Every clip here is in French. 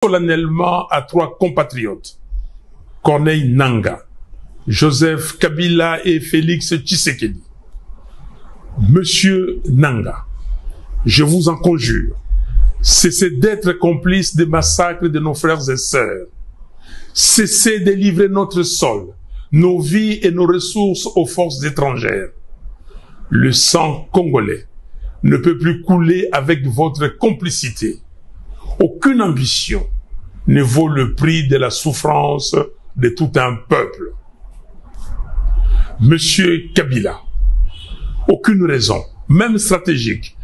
solennellement à 3 compatriotes, Corneille Nangaa, Joseph Kabila et Félix Tshisekedi. Monsieur Nangaa, je vous en conjure, cessez d'être complice des massacres de nos frères et sœurs. Cessez de livrer notre sol, nos vies et nos ressources aux forces étrangères. Le sang congolais ne peut plus couler avec votre complicité. Aucune ambition ne vaut le prix de la souffrance de tout un peuple. Monsieur Kabila, aucune raison, même stratégique,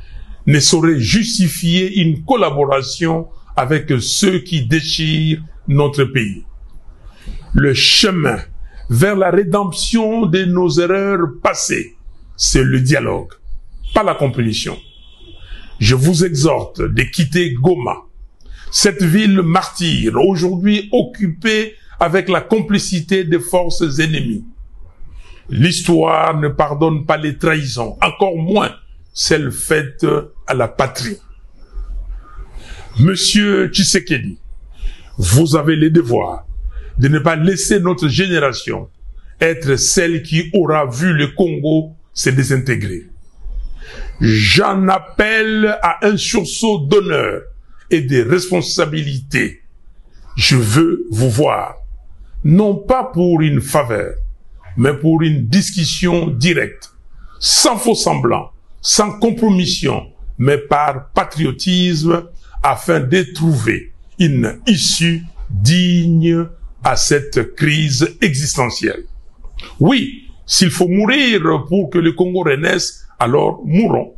ne saurait justifier une collaboration avec ceux qui déchirent notre pays. Le chemin vers la rédemption de nos erreurs passées, c'est le dialogue, pas la compétition. Je vous exhorte de quitter Goma, cette ville martyre, aujourd'hui occupée avec la complicité des forces ennemies. L'histoire ne pardonne pas les trahisons, encore moins celles faites à la patrie. Monsieur Tshisekedi, vous avez le devoir de ne pas laisser notre génération être celle qui aura vu le Congo se désintégrer. J'en appelle à un sursaut d'honneur et de responsabilité. Je veux vous voir, non pas pour une faveur, mais pour une discussion directe, sans faux semblant, sans compromission, mais par patriotisme, afin de trouver une issue digne à cette crise existentielle. Oui, s'il faut mourir pour que le Congo renaisse, alors mourons.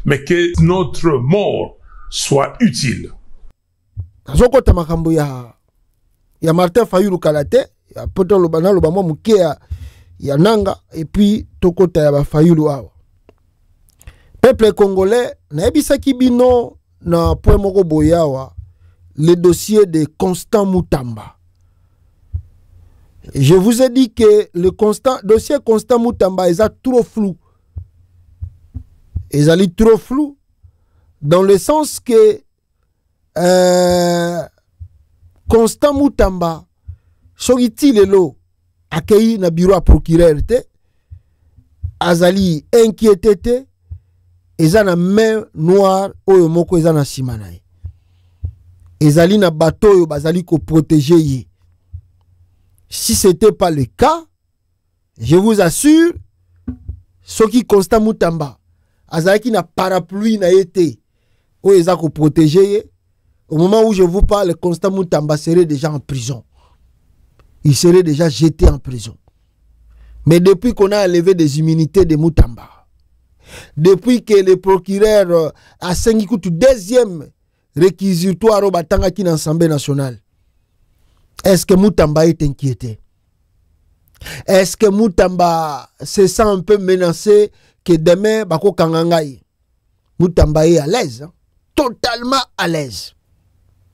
Mais que notre mort soit utile. Zokota makambo ya Martin Fayulu Kalate, ya poto lobana lobamo mukia ya Nanga, et puis tokota ya ba Fayulu awa. Peuple congolais, na ebisaki bino na point moko boyawa, le dossier de Constant Mutamba. Je vous ai dit que le dossier Constant Mutamba est trop flou. Ils allaient trop flou dans le sens que Constant Mutamba soriti lelo accueilli na bureau à procureur te azali inquiété te eza na main noire oyo moko eza na simana ye ezali na bateau oyo bazali ko protéger ye. Si c'était pas le cas, je vous assure, ce qui Constant Mutamba azalaki na parapluie na été où ils ont protégé. Au moment où je vous parle, Constant Mutamba serait déjà en prison. Il serait déjà jeté en prison. Mais depuis qu'on a enlevé des immunités de Mutamba, depuis que le procureur a signé le deuxième réquisitoire au Batangaki dans l'Assemblée nationale, est-ce que Mutamba est inquiété? Est-ce que Mutamba se sent un peu menacé que demain, Bako Kangangaï? Mutamba est à l'aise, hein? Totalement à l'aise.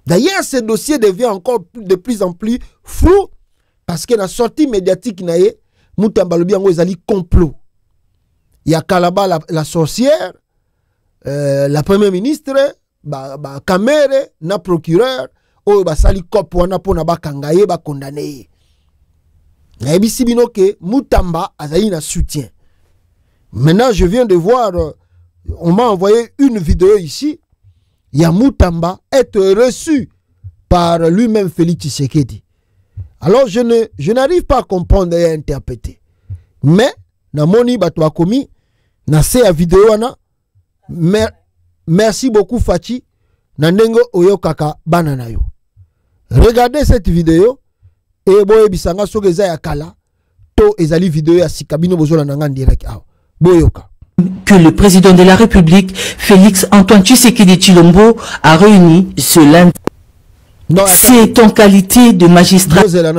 D'ailleurs, ce dossier devient encore de plus en plus flou parce que la sortie médiatique, Mutamba le bien ezali complot. Il y a Kalaba la sorcière, la première ministre, Kamere, na procureur, oyo basali cop wana pona bakangaye ba condamné. Na ebisi bino ke Mutamba azali na soutien. Maintenant je viens de voir, on m'a envoyé une vidéo ici, il y a Mutamba être reçu par lui-même Félix Tshisekedi. Alors je n'arrive pas à comprendre et à interpréter. Mais na moni bato bakomi na se ya vidéo wana, merci beaucoup Fachi na ndengo oyo kaka banana yo. Regardez cette vidéo et boye bisanga soke eza ya kala to ezali vidéo ya sikabino bozola nanga direct awa boyoka. Que le président de la République, Félix Antoine Tshisekedi Tshilombo, a réuni ce lundi. C'est en qualité de magistrat. Le président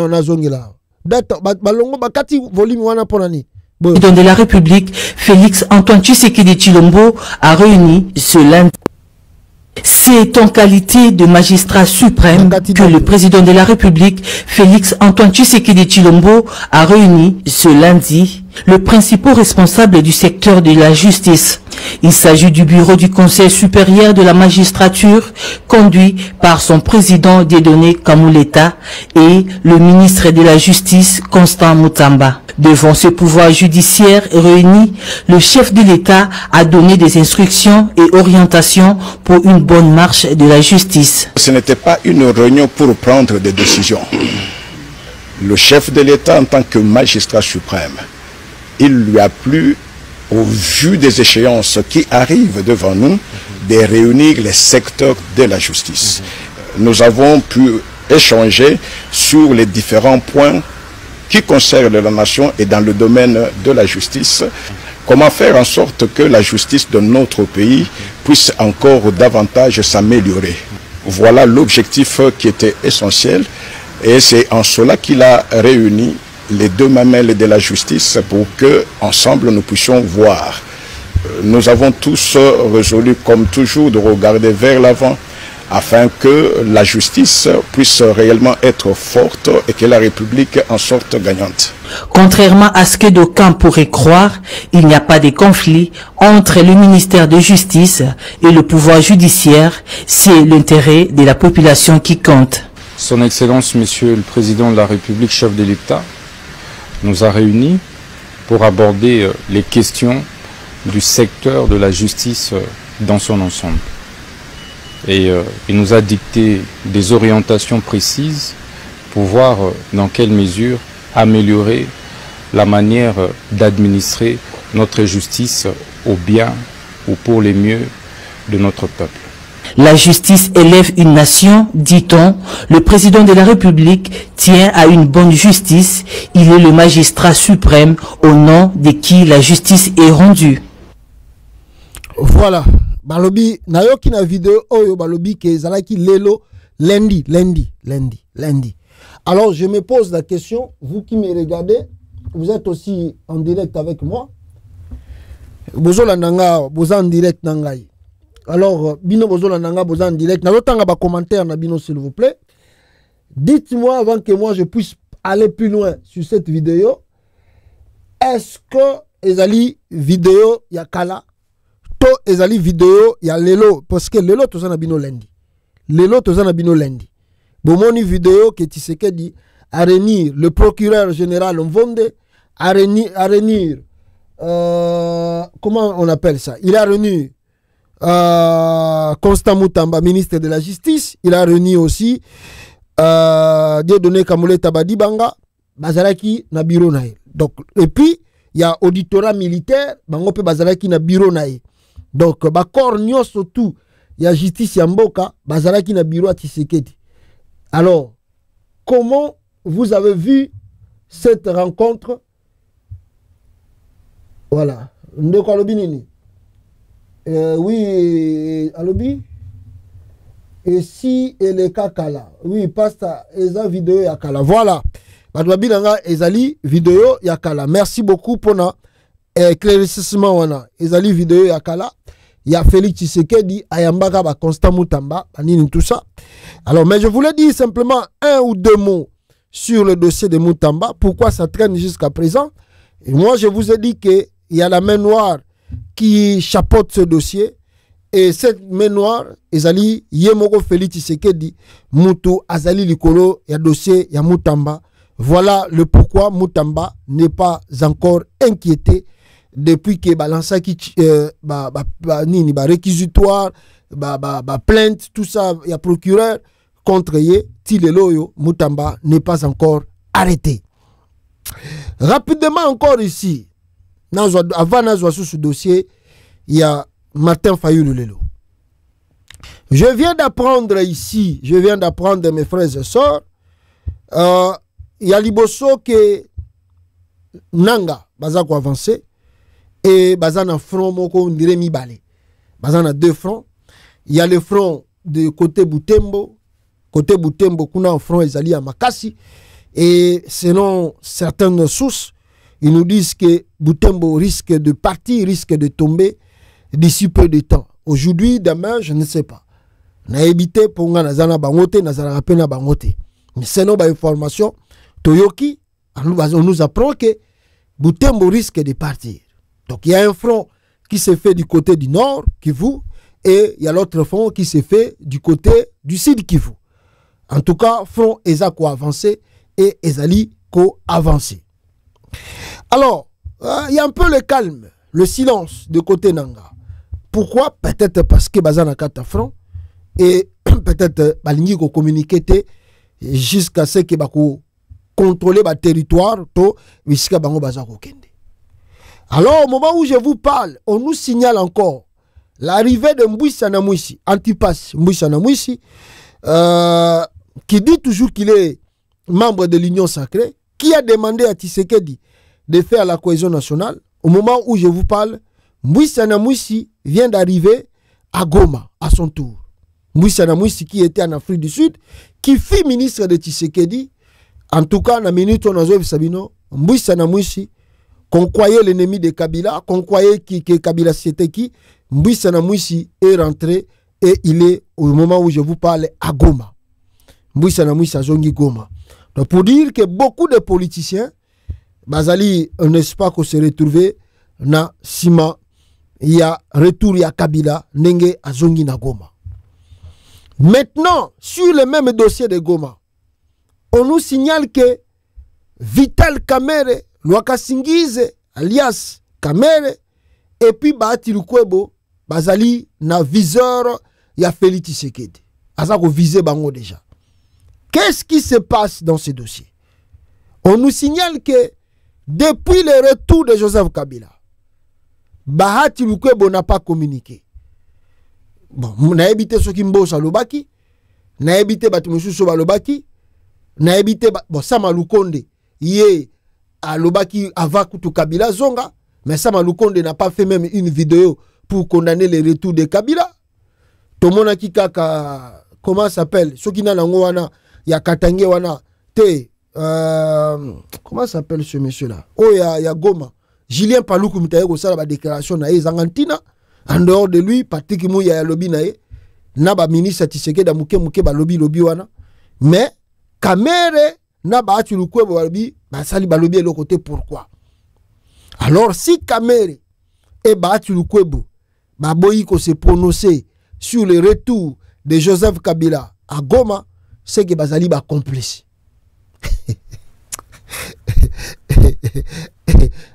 de la République, Félix Antoine Tshisekedi Tshilombo, a réuni ce lundi. C'est en qualité de magistrat suprême que le président de la République, Félix Antoine Tshisekedi Tshilombo, a réuni ce lundi le principal responsable du secteur de la justice. Il s'agit du bureau du Conseil supérieur de la magistrature, conduit par son président Dieudonné Kamuleta et le ministre de la Justice, Constant Mutamba. Devant ce pouvoir judiciaire réuni, le chef de l'État a donné des instructions et orientations pour une bonne marche de la justice. Ce n'était pas une réunion pour prendre des décisions. Le chef de l'État, en tant que magistrat suprême, il lui a plu, au vu des échéances qui arrivent devant nous, de réunir les secteurs de la justice. Nous avons pu échanger sur les différents points qui concernent la nation et dans le domaine de la justice. Comment faire en sorte que la justice de notre pays puisse encore davantage s'améliorer. Voilà l'objectif qui était essentiel et c'est en cela qu'il a réuni les deux mamelles de la justice pour que ensemble nous puissions voir. Nous avons tous résolu comme toujours de regarder vers l'avant afin que la justice puisse réellement être forte et que la République en sorte gagnante. Contrairement à ce que d'aucuns pourraient croire, il n'y a pas de conflit entre le ministère de Justice et le pouvoir judiciaire. C'est l'intérêt de la population qui compte. Son Excellence, Monsieur le Président de la République, chef de l'État, nous a réunis pour aborder les questions du secteur de la justice dans son ensemble. Et il nous a dicté des orientations précises pour voir dans quelle mesure améliorer la manière d'administrer notre justice au bien ou pour les mieux de notre peuple. La justice élève une nation, dit-on. Le président de la République tient à une bonne justice. Il est le magistrat suprême au nom de qui la justice est rendue. Voilà. Balobi, nayoki na vidéo oyo balobi ke zalaki lelo lundi. Alors je me pose la question, vous qui me regardez, vous êtes aussi en direct avec moi. Bozola nanga, boza en direct nangai. Alors bino bozola nanga, boza en direct. Nalotanga ba commentaire na bino s'il vous plaît. Dites-moi avant que moi je puisse aller plus loin sur cette vidéo. Est-ce que ezali vidéo ya kala? Ezali vidéo ya lelo parce que lelo tozana bino lundi. Bomoni vidéo que Tshisekedi a réunir le procureur général Mvonde, a réunir comment on appelle ça? Il a réuni Constant Mutamba, ministre de la Justice. Il a réuni aussi Dieudonné Kamuleta Badibanga, Bazalaki na bureau nae. Donc et puis il y a auditorat militaire, bango pe Bazalaki na bureau nae. Donc, bakor nyonso tout, il y a justice yamboka, bazalaki na bureau à Tshisekedi. Alors, comment vous avez vu cette rencontre? Voilà. Ndeko alobi nini? Oui, alobi. Et si ele kakala. Oui, pasta eza vidéo yakala. Voilà. Badwabi nanga ezali vidéo yakala. Merci beaucoup pour na éclaircissement wana. Ezali vidéo yakala. Il y a Félix Tshisekedi, Ayambaka, Constant Mutamba, tout ça. Alors, mais je voulais dire simplement un ou deux mots sur le dossier de Mutamba. Pourquoi ça traîne jusqu'à présent? Et moi, je vous ai dit qu'il y a la main noire qui chapeaute ce dossier. Et cette main noire, Ezali, Yemoko Félix Tshisekedi, Mutu, Azali Likolo, il y a dossier, il y a Mutamba. Voilà le pourquoi Mutamba n'est pas encore inquiété depuis que balança qui réquisitoire, plainte, tout ça, il y a procureur contre Yé, Tileloyo, Mutamba n'est pas encore arrêté. Rapidement encore ici, avant d'avoir ce dossier, il y a Martin Fayulu Lelo. Je viens d'apprendre ici, mes frères et sœurs, il y a Liboso que Nanga, Bazako avancé, et bazana front moko ndire mibale. Bazana deux fronts. Il y a le front de côté Butembo. Côté Butembo, kuna un front ezali à Makasi. Et selon certaines sources, ils nous disent que Butembo risque de partir, risque de tomber d'ici peu de temps. Aujourd'hui, demain, je ne sais pas. na éviter pour nga nazana bangote nazala pena bangote. Mais sinon ba information Toyoki on nous apprend que Butembo risque de partir. Donc il y a un front qui se fait du côté du nord Kivu et il y a l'autre front qui se fait du côté du sud Kivu. En tout cas, front eza ko avancé et ezali ko avancé. Alors, il y a un peu le calme, le silence de côté Nanga. Pourquoi? Peut-être parce que bazana kata front et peut-être balingi ko communiquer jusqu'à ce que bako contrôler le territoire to jusqu'à bango bazako kende. Alors au moment où je vous parle, on nous signale encore l'arrivée de Mbouissa Namouissi, Antipas Mbouissa Namouissi, qui dit toujours qu'il est membre de l'Union sacrée, qui a demandé à Tshisekedi de faire la cohésion nationale. Au moment où je vous parle, Mbouissa Namouissi vient d'arriver à Goma, à son tour. Mbouissa Namouissi qui était en Afrique du Sud, qui fut ministre de Tshisekedi. En tout cas, dans la minute on a vu Sabino, Mbouissa Namouissi, qu'on croyait l'ennemi de Kabila, qu'on croyait que Kabila c'était qui, Mbouissa Namouissi est rentré et il est, au moment où je vous parle, à Goma. Mbouissa Namouissi a zongi Goma. Donc pour dire que beaucoup de politiciens, Bazali, n'est-ce pas qu'on se retrouve na Sima, il y a retour, il y a Kabila, Nenge a zongi na Goma. Maintenant, sur le même dossier de Goma, on nous signale que Vital Kamerhe, Lwakasingize, alias Kamerhe, et puis Bahati Lukwebo, Bazali, na viseur, ya Félix Tshisekedi. Azako visé bango déjà. Qu'est-ce qui se passe dans ce dossier? On nous signale que depuis le retour de Joseph Kabila, Bahati Lukwebo n'a pas communiqué. Bon, na évité ce qui mbosa lobaki, na évité batimususo balobaki, na évité bon Sama Lukonde yé à lobaki avant kutu Kabila zonga, mais Sama Lukonde n'a pas fait même une vidéo pour condamner le retour de Kabila. Tomona kikaka comment s'appelle ce qui na nango wana ya Katange wana te comment s'appelle ce monsieur là? Oh ya Goma. Julien Paluku mitaye ko sala ba déclaration na ezangantina. En dehors de lui, Patrick Mouya ya lobby nae, na ba ministre Tshisekedi da muke ba lobby wana. Mais Kamerhe na ba atu lukwebo lobby, ba sali ba lobby le côté pourquoi? Alors si Kamerhe et ba atu lukwebo ba boyi ko se prononcer sur le retour de Joseph Kabila à Goma, c'est que bazali ba complice.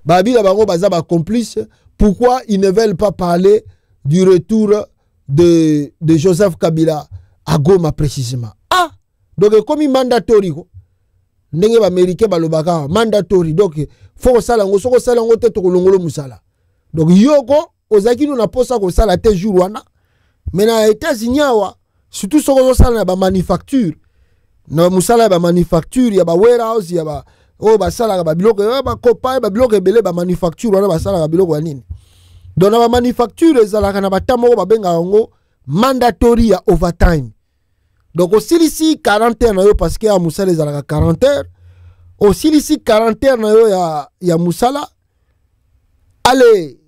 Babila bango baza ba complice. Pourquoi ils ne veulent pas parler du retour de Joseph Kabila à Goma précisément? Ah! Donc comme il mandatory, ndenge ba américain balobaka mandatory. Donc faut salango soko salango te to kolongolo musala. Donc yoko ozaki na posa ko sala te jour wana. Mais na États-Unis wa surtout soko sala ba manufacture. Na musala ba manufacture ya ba warehouse ya ba oh basala ba biloko ba copain ba biloko ebele ba manufacture wana basala ba biloko nini. Donc na ba manufacture ezalaka na batamo ba benga ngo mandatory ya overtime. Donc aussi ici 40 heures na yo parce que ya musala ezalaka 40 heures. Aussi ici 40 heures na yo ya musala. Allez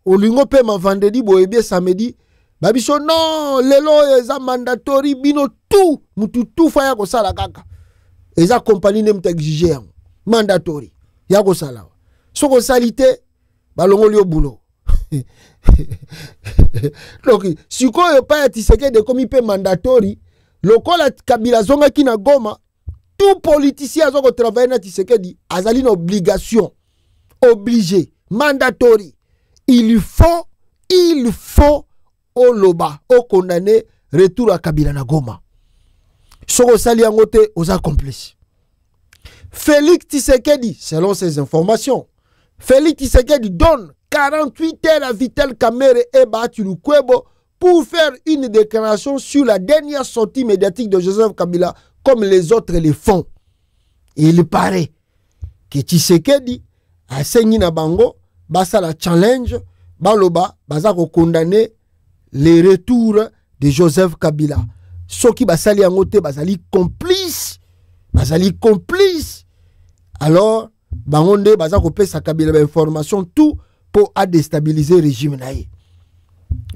olingo pe ma vendredi boyebi samedi babiso non lelo eza mandatory bino tout mutu tout faya ko sala kaka. Eza compagnie ne m'exige mandatory ya ko sala. Soko salite balongoli yo boulot. Donc si ko yo pa Tshisekedi de comme pe mandatory lokola Kabila zonga ki na Goma tout politicien azoko travailler na Tshisekedi azali na obligation obligé mandatory il faut au loba au condamner retour à Kabila na Goma. Soko sali angote aux accomplices. Félix Tshisekedi, selon ses informations, Félix Tshisekedi donne 48 heures à Vital Kamerhe et Bahati Lukwebo pour faire une déclaration sur la dernière sortie médiatique de Joseph Kabila comme les autres le font. Il paraît que Tshisekedi a saigné na bango, basa la challenge, baloba, basa ko condamner les retours de Joseph Kabila. Ceux qui basali angote basali complice. Basali complice. Alors, bangonde basa ko pesa Kabila information tout pour déstabiliser le régime naïe.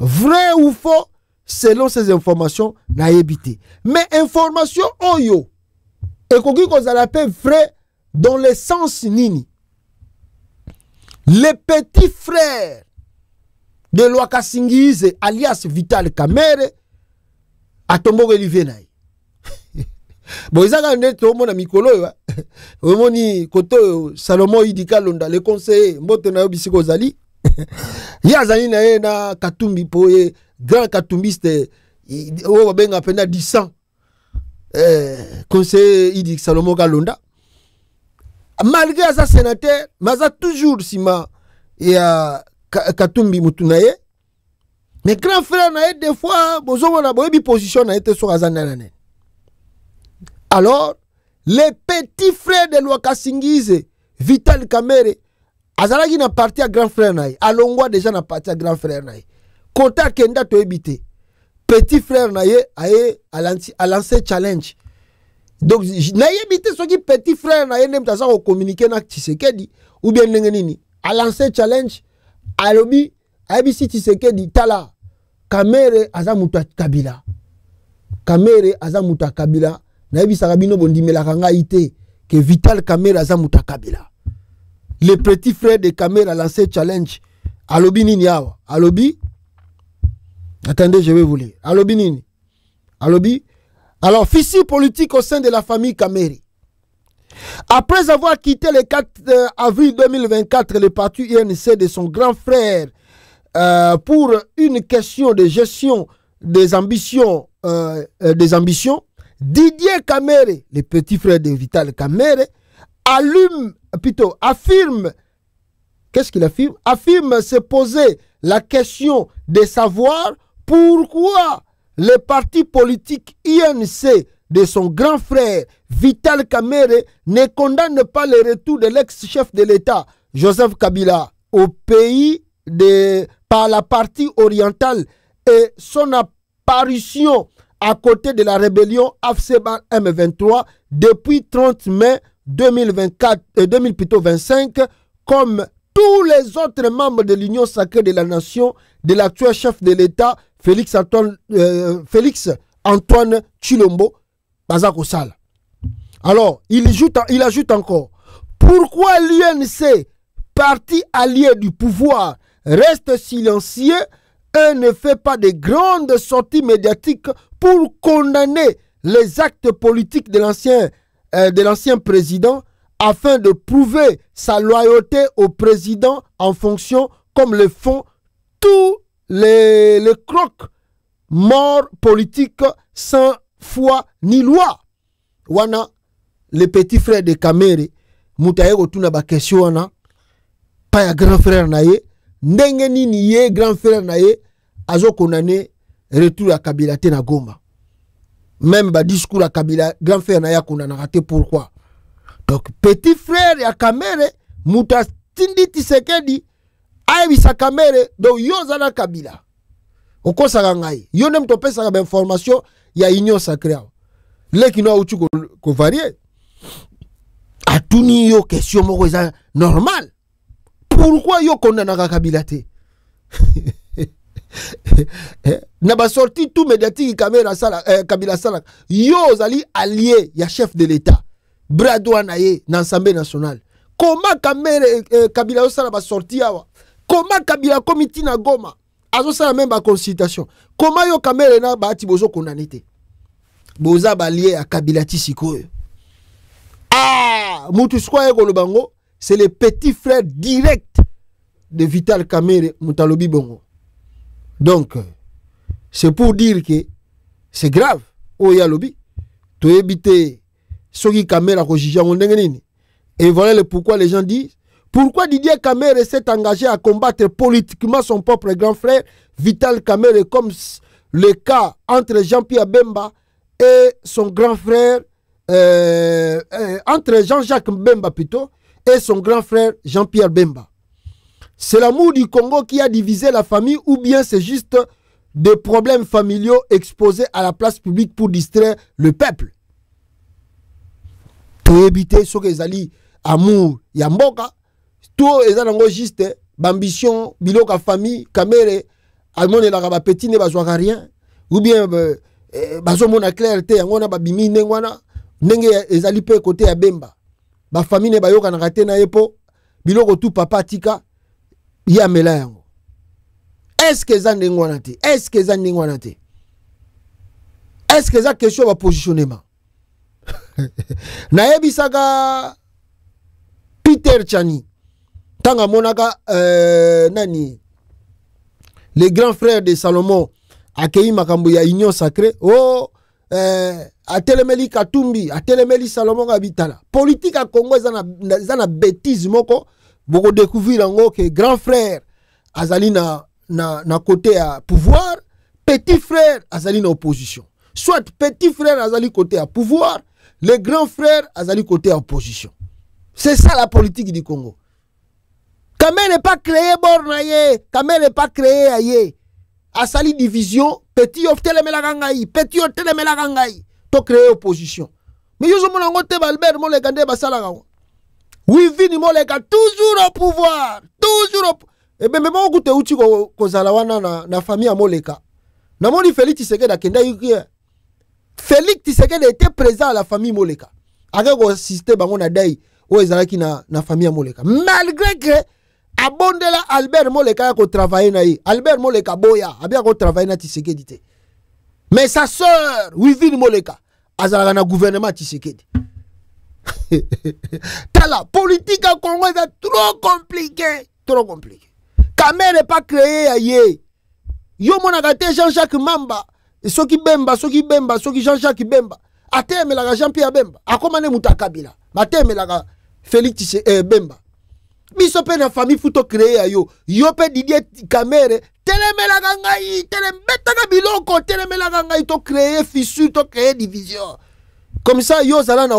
Vrai ou faux, selon ces informations na yebité. Mais information oyo et koki kozala pe vrai dans le sens nini. Le petit frère de Lwaka Singize alias Vital Kamerhe atombo Olivier Naye. Bon, ils ont dit tout le mikolo. Omoni koto Salomon Idika Londa le conseiller mbote na yobisiko zali. Ya zali na ye na Katumbi poye grand katumbiste o benga pena 100 conseiller Idika Salomon Kalonda. Malgré ça sénateur, maza toujours sima ya Katumbi mutunaye. Mais grand frère na ye des fois bozo na boyebi position na été sur azana nané. Alors, les petits frères de Lwaka Singize, Vital Kamerhe, azalaki na parti à grand frère naï, alongwa déjà na parti à grand frère naï. Kota kenda to ebité. Petit frère naï a lancé challenge. Donc, naï ebité ce qui petit frère naï nem tasa ko communiquer na Tshisekedi ou bien nini. A lancé challenge, alobi, abisi Tshisekedi tala. Kamerhe azamuta Kabila. Kamerhe azamuta Kabila. Naïbi Sarabino bondimela kanga ite que Vital Kamerhe azamuta Kabila. Le petit frère de Kamerhe a lancé challenge. Alobi nini yawa? Alobi. Attendez, je vais vous lire. Alobi nini? Alobi. Alors, fissure politique au sein de la famille Kamerhe. Après avoir quitté le 4 avril 2024 le parti UNC de son grand frère pour une question de gestion des ambitions, Didier Kamerhe, le petit frère de Vital Kamerhe, affirme, qu'est-ce qu'il affirme? Affirme se poser la question de savoir pourquoi le parti politique INC de son grand frère Vital Kamerhe ne condamne pas le retour de l'ex-chef de l'État Joseph Kabila au pays par la partie orientale et son apparition à côté de la rébellion AFC M23 depuis 30 mai 2025, comme tous les autres membres de l'Union sacrée de la nation de l'actuel chef de l'État Félix Antoine Tshilombo Bazako Sala. Alors, il ajoute encore, pourquoi l'UNC, parti allié du pouvoir, reste silencieux et ne fait pas de grandes sorties médiatiques pour condamner les actes politiques de l'ancien président afin de prouver sa loyauté au président en fonction, comme le font tous les crocs morts politiques sans foi ni loi. Wana, le petit frère de Kamerhe, Moutaye Rotuna ba question wana, pas ya grand frère naye, ndenge nini ye grand frère naye, azo konane retour à Kabila te na Goma. Même ba discours à Kabila, grand frère naye konana raté pourquoi. Donc petit frère ya Kamerhe, Mouta Tindi Tshisekedi, aibisa Kamerhe, donc yo zana Kabila. Oko sarangai, yo nem to pesa ba information ya union sacrée. Les qui n'ont pas ko varié. A tout ni yo question moko eza normal. Pourquoi yo kondana Kabila te? Na ba sorti tout médiatique Kabila sala. Yo zali allié ya chef de l'État. Bradwa na ye na Assemblée nationale. Comment Kabila sala ba sorti awa? Comment Kabila comité na Goma? Azo sala même ba consultation. Comment yo Kamerhe na ba ati bozo kondana te? Boza balié à Kabila Tisikoyo. Ah, Moutouswa Egolobango, c'est le petit frère direct de Vital Kamerhe Moutalobi Bongo. Donc, c'est pour dire que c'est grave. Oya Lobi, tu éviter Sogi Kamerhe et voilà le pourquoi les gens disent pourquoi Didier Kamerhe s'est engagé à combattre politiquement son propre grand frère Vital Kamerhe, comme le cas entre Jean-Pierre Bemba et son grand frère, entre Jean-Jacques Bemba plutôt, et son grand frère Jean-Pierre Bemba. C'est l'amour du Congo qui a divisé la famille, ou bien c'est juste des problèmes familiaux exposés à la place publique pour distraire le peuple. Tout éviter ce que les amour yamboka, tout est juste ambition, biloka famille, Kamerhe, almone la petit ne bazouaka rien. ou bien bazomona clarté yango na babimi ndengwana ndenge ezali pe côté ya Bemba ba famille ba yoka na raté na yepo biloko tout papa tika ya mela yango. Est-ce que ça ndengwana te? Est-ce que ça ndengwana te? Est-ce que ça question va positionnement? Na yebisaka Peter Chani tanga monaka nani les grands frères de Salomon accueilli makambo ya union sacrée atelemeli Katumbi atelemeli Salomon abitala politique à Congo zana bêtise moko boko découvrir ngo que grand frère azali na côté à pouvoir, petit frère azali na opposition, soit petit frère azali côté à pouvoir, le grand frère azali côté à opposition. C'est ça la politique du Congo. Kamé n'est pas créé bornaye, Kamé n'est pas créé aye. Asali division, petit oftele melagangai, petit oftele melagangai, to créer opposition. Mais yo zomo nango te Albert mo le gande basala ngawo. Oui vini mo le toujours au pouvoir, toujours au et bien même goûte uti ko zalawana na famille à Moleka. Na moni Félix Tshisekedi akenda yuki. Félix Tshisekedi était présent à la famille Moleka. Avec au système bango na dai o ezalaki na famille Moleka. Malgré que abondela Albert Moleka ko travailler na yi. Albert Moleka boya, abia ko travailler na Tshisekedi te. Mais sa sœur, Wivine Moleka, azalaka na gouvernement Tshisekedi. Tala politique en Congo est trop compliqué, trop compliqué. Kamé n'est pas créé aye. Yo monagate Jean-Jacques Mamba, soki Bemba, soki Jean-Jacques Bemba. Ateme la Jean-Pierre Bemba. Akomane muta Kabila. Ateme la Félix Bemba. Biso pe na famille futo créé ayo. Yo pe Didier Kamere. Telemela gangai, telemeta biloko, telemela gangai to créer fissure, to créer division. Comme ça yo zala na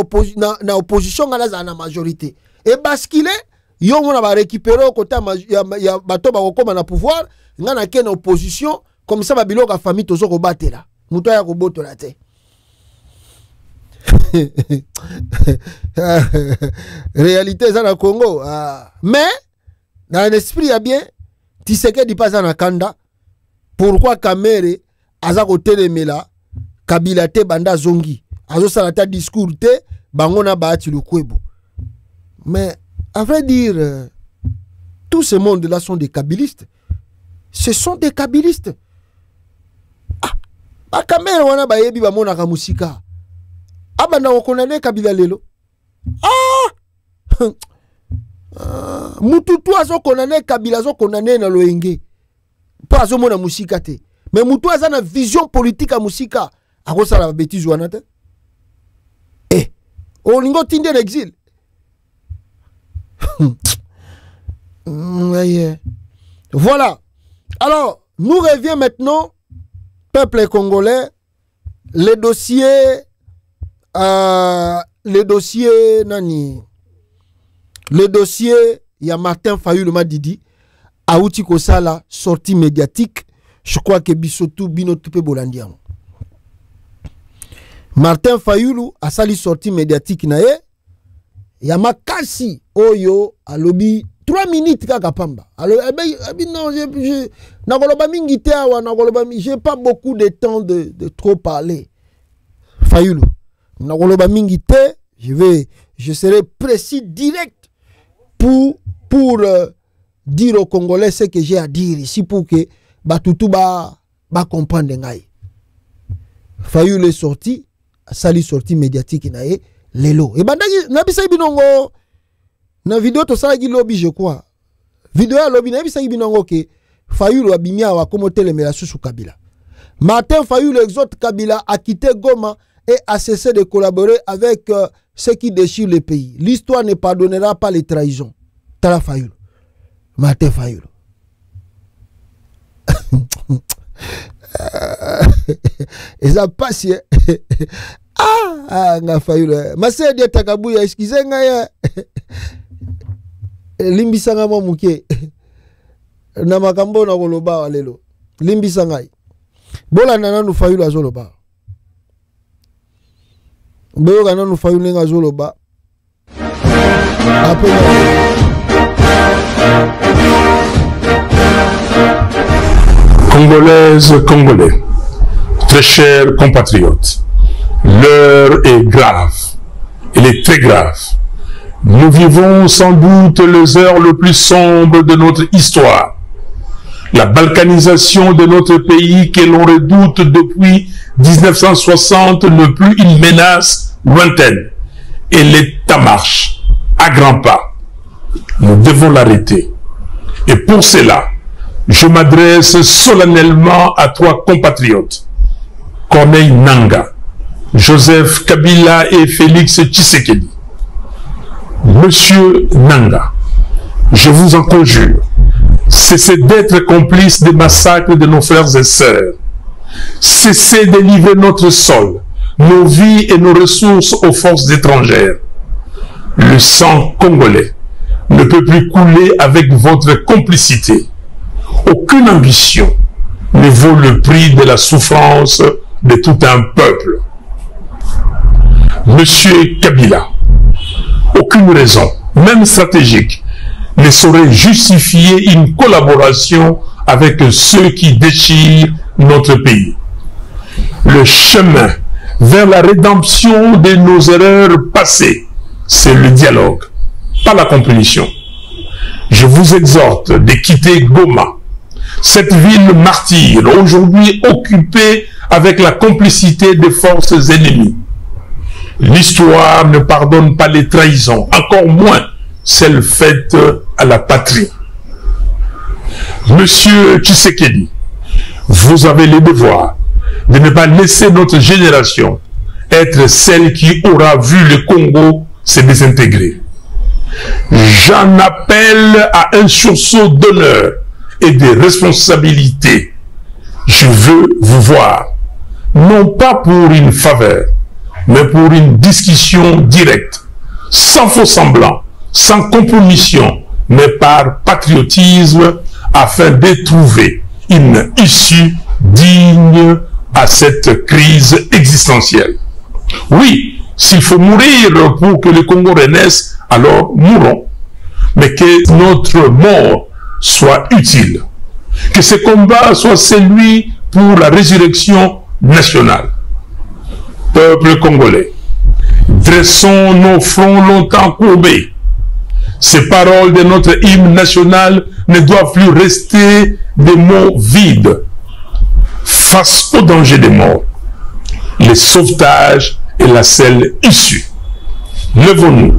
opposition ngala za na majorité. Et basculer yo mona ba récupérer côté ya bato ba kokoma na pouvoir ngana ke na opposition comme ça ba biloko famille tozo ko batela muto ya ko botola te. Réalité ça na Congo mais dans l'esprit ya bien Tshisekedi pas na kanda pourquoi Kamere aza ko telemela Kabila te banda zongi azo sala ta discours te bangona baati le kwebo. Mais à vrai dire, tout ce monde-là sont des kabylistes. Ce sont des kabylistes. Ah, Kamere wana ba yebi ba mona ka musika. Aba na okonane Kabila lelo. Mututu azo konane Kabila azo konane na loenge. Pa azo mona musika te. Mais mutu aza na vision politique a musika. Ako sala bêtise wana te. Olingo tinde l'exil. Voilà. Alors, nous revient maintenant, peuple congolais, le dossier nani, le dossier, il y a Martin Fayulu Madidi, Aouti Kosala, sortie médiatique, je crois que Bisotou Binotupe Bolandiam. Martin Fayulu a sali sortie médiatique nae, ya makasi oyo alobi 3 minutes kaka pamba. Alors non, j'ai pas beaucoup de temps de trop parler. Fayulu. Je serai précis direct pour dire aux Congolais ce que j'ai à dire ici pour que Batutu ba comprendre ngai. Fayulu est sorti, sali sortie médiatique nae. Lelo. Et bandagi nabisa binongo na vidéo to sala gi lobby je crois. Vidéo ya lobby nabisa binongo ke Fayulu abimia wa komo telemela susu Kabila. Martin Fayulu exhorte Kabila à quitter Goma et à cesser de collaborer avec ceux qui déchirent le pays. L'histoire ne pardonnera pas les trahisons. Tala Fayulu. Martin Fayulu. Et ça passe. Nga Fayulu. Mase dia takabuya excusez nga ya. Limbisanga mo muke. Na makambo na koloba walelo. Limbisanga. Bola nanu Fayulu azoloba. Bola nanu Fayulu nga azoloba. Congolaises, Congolais, Très chers compatriotes, l'heure est grave, elle est très grave. Nous vivons sans doute les heures les plus sombres de notre histoire. La balkanisation de notre pays que l'on redoute depuis 1960 n'est plus une menace lointaine. Elle est en marche, à grands pas. Nous devons l'arrêter. Et pour cela, je m'adresse solennellement à trois compatriotes, Corneille Nangaa, Joseph Kabila et Félix Tshisekedi. Monsieur Nangaa, je vous en conjure, cessez d'être complice des massacres de nos frères et sœurs. Cessez de livrer notre sol, nos vies et nos ressources aux forces étrangères. Le sang congolais ne peut plus couler avec votre complicité. Aucune ambition ne vaut le prix de la souffrance de tout un peuple. Monsieur Kabila, aucune raison, même stratégique, ne saurait justifier une collaboration avec ceux qui déchirent notre pays. Le chemin vers la rédemption de nos erreurs passées, c'est le dialogue, pas la compétition. Je vous exhorte de quitter Goma, cette ville martyre, aujourd'hui occupée avec la complicité des forces ennemies. L'histoire ne pardonne pas les trahisons, encore moins celles faites à la patrie. Monsieur Tshisekedi, vous avez le devoir de ne pas laisser notre génération être celle qui aura vu le Congo se désintégrer. J'en appelle à un sursaut d'honneur et de responsabilité. Je veux vous voir, non pas pour une faveur, mais pour une discussion directe, sans faux semblant, sans compromission, mais par patriotisme, afin de trouver une issue digne à cette crise existentielle. Oui, s'il faut mourir pour que le Congo renaisse, alors mourons. Mais que notre mort soit utile. Que ce combat soit celui pour la résurrection nationale. Peuple congolais, dressons nos fronts longtemps courbés. Ces paroles de notre hymne national ne doivent plus rester des mots vides. Face au danger des morts, le sauvetage est la seule issue. Levons-nous,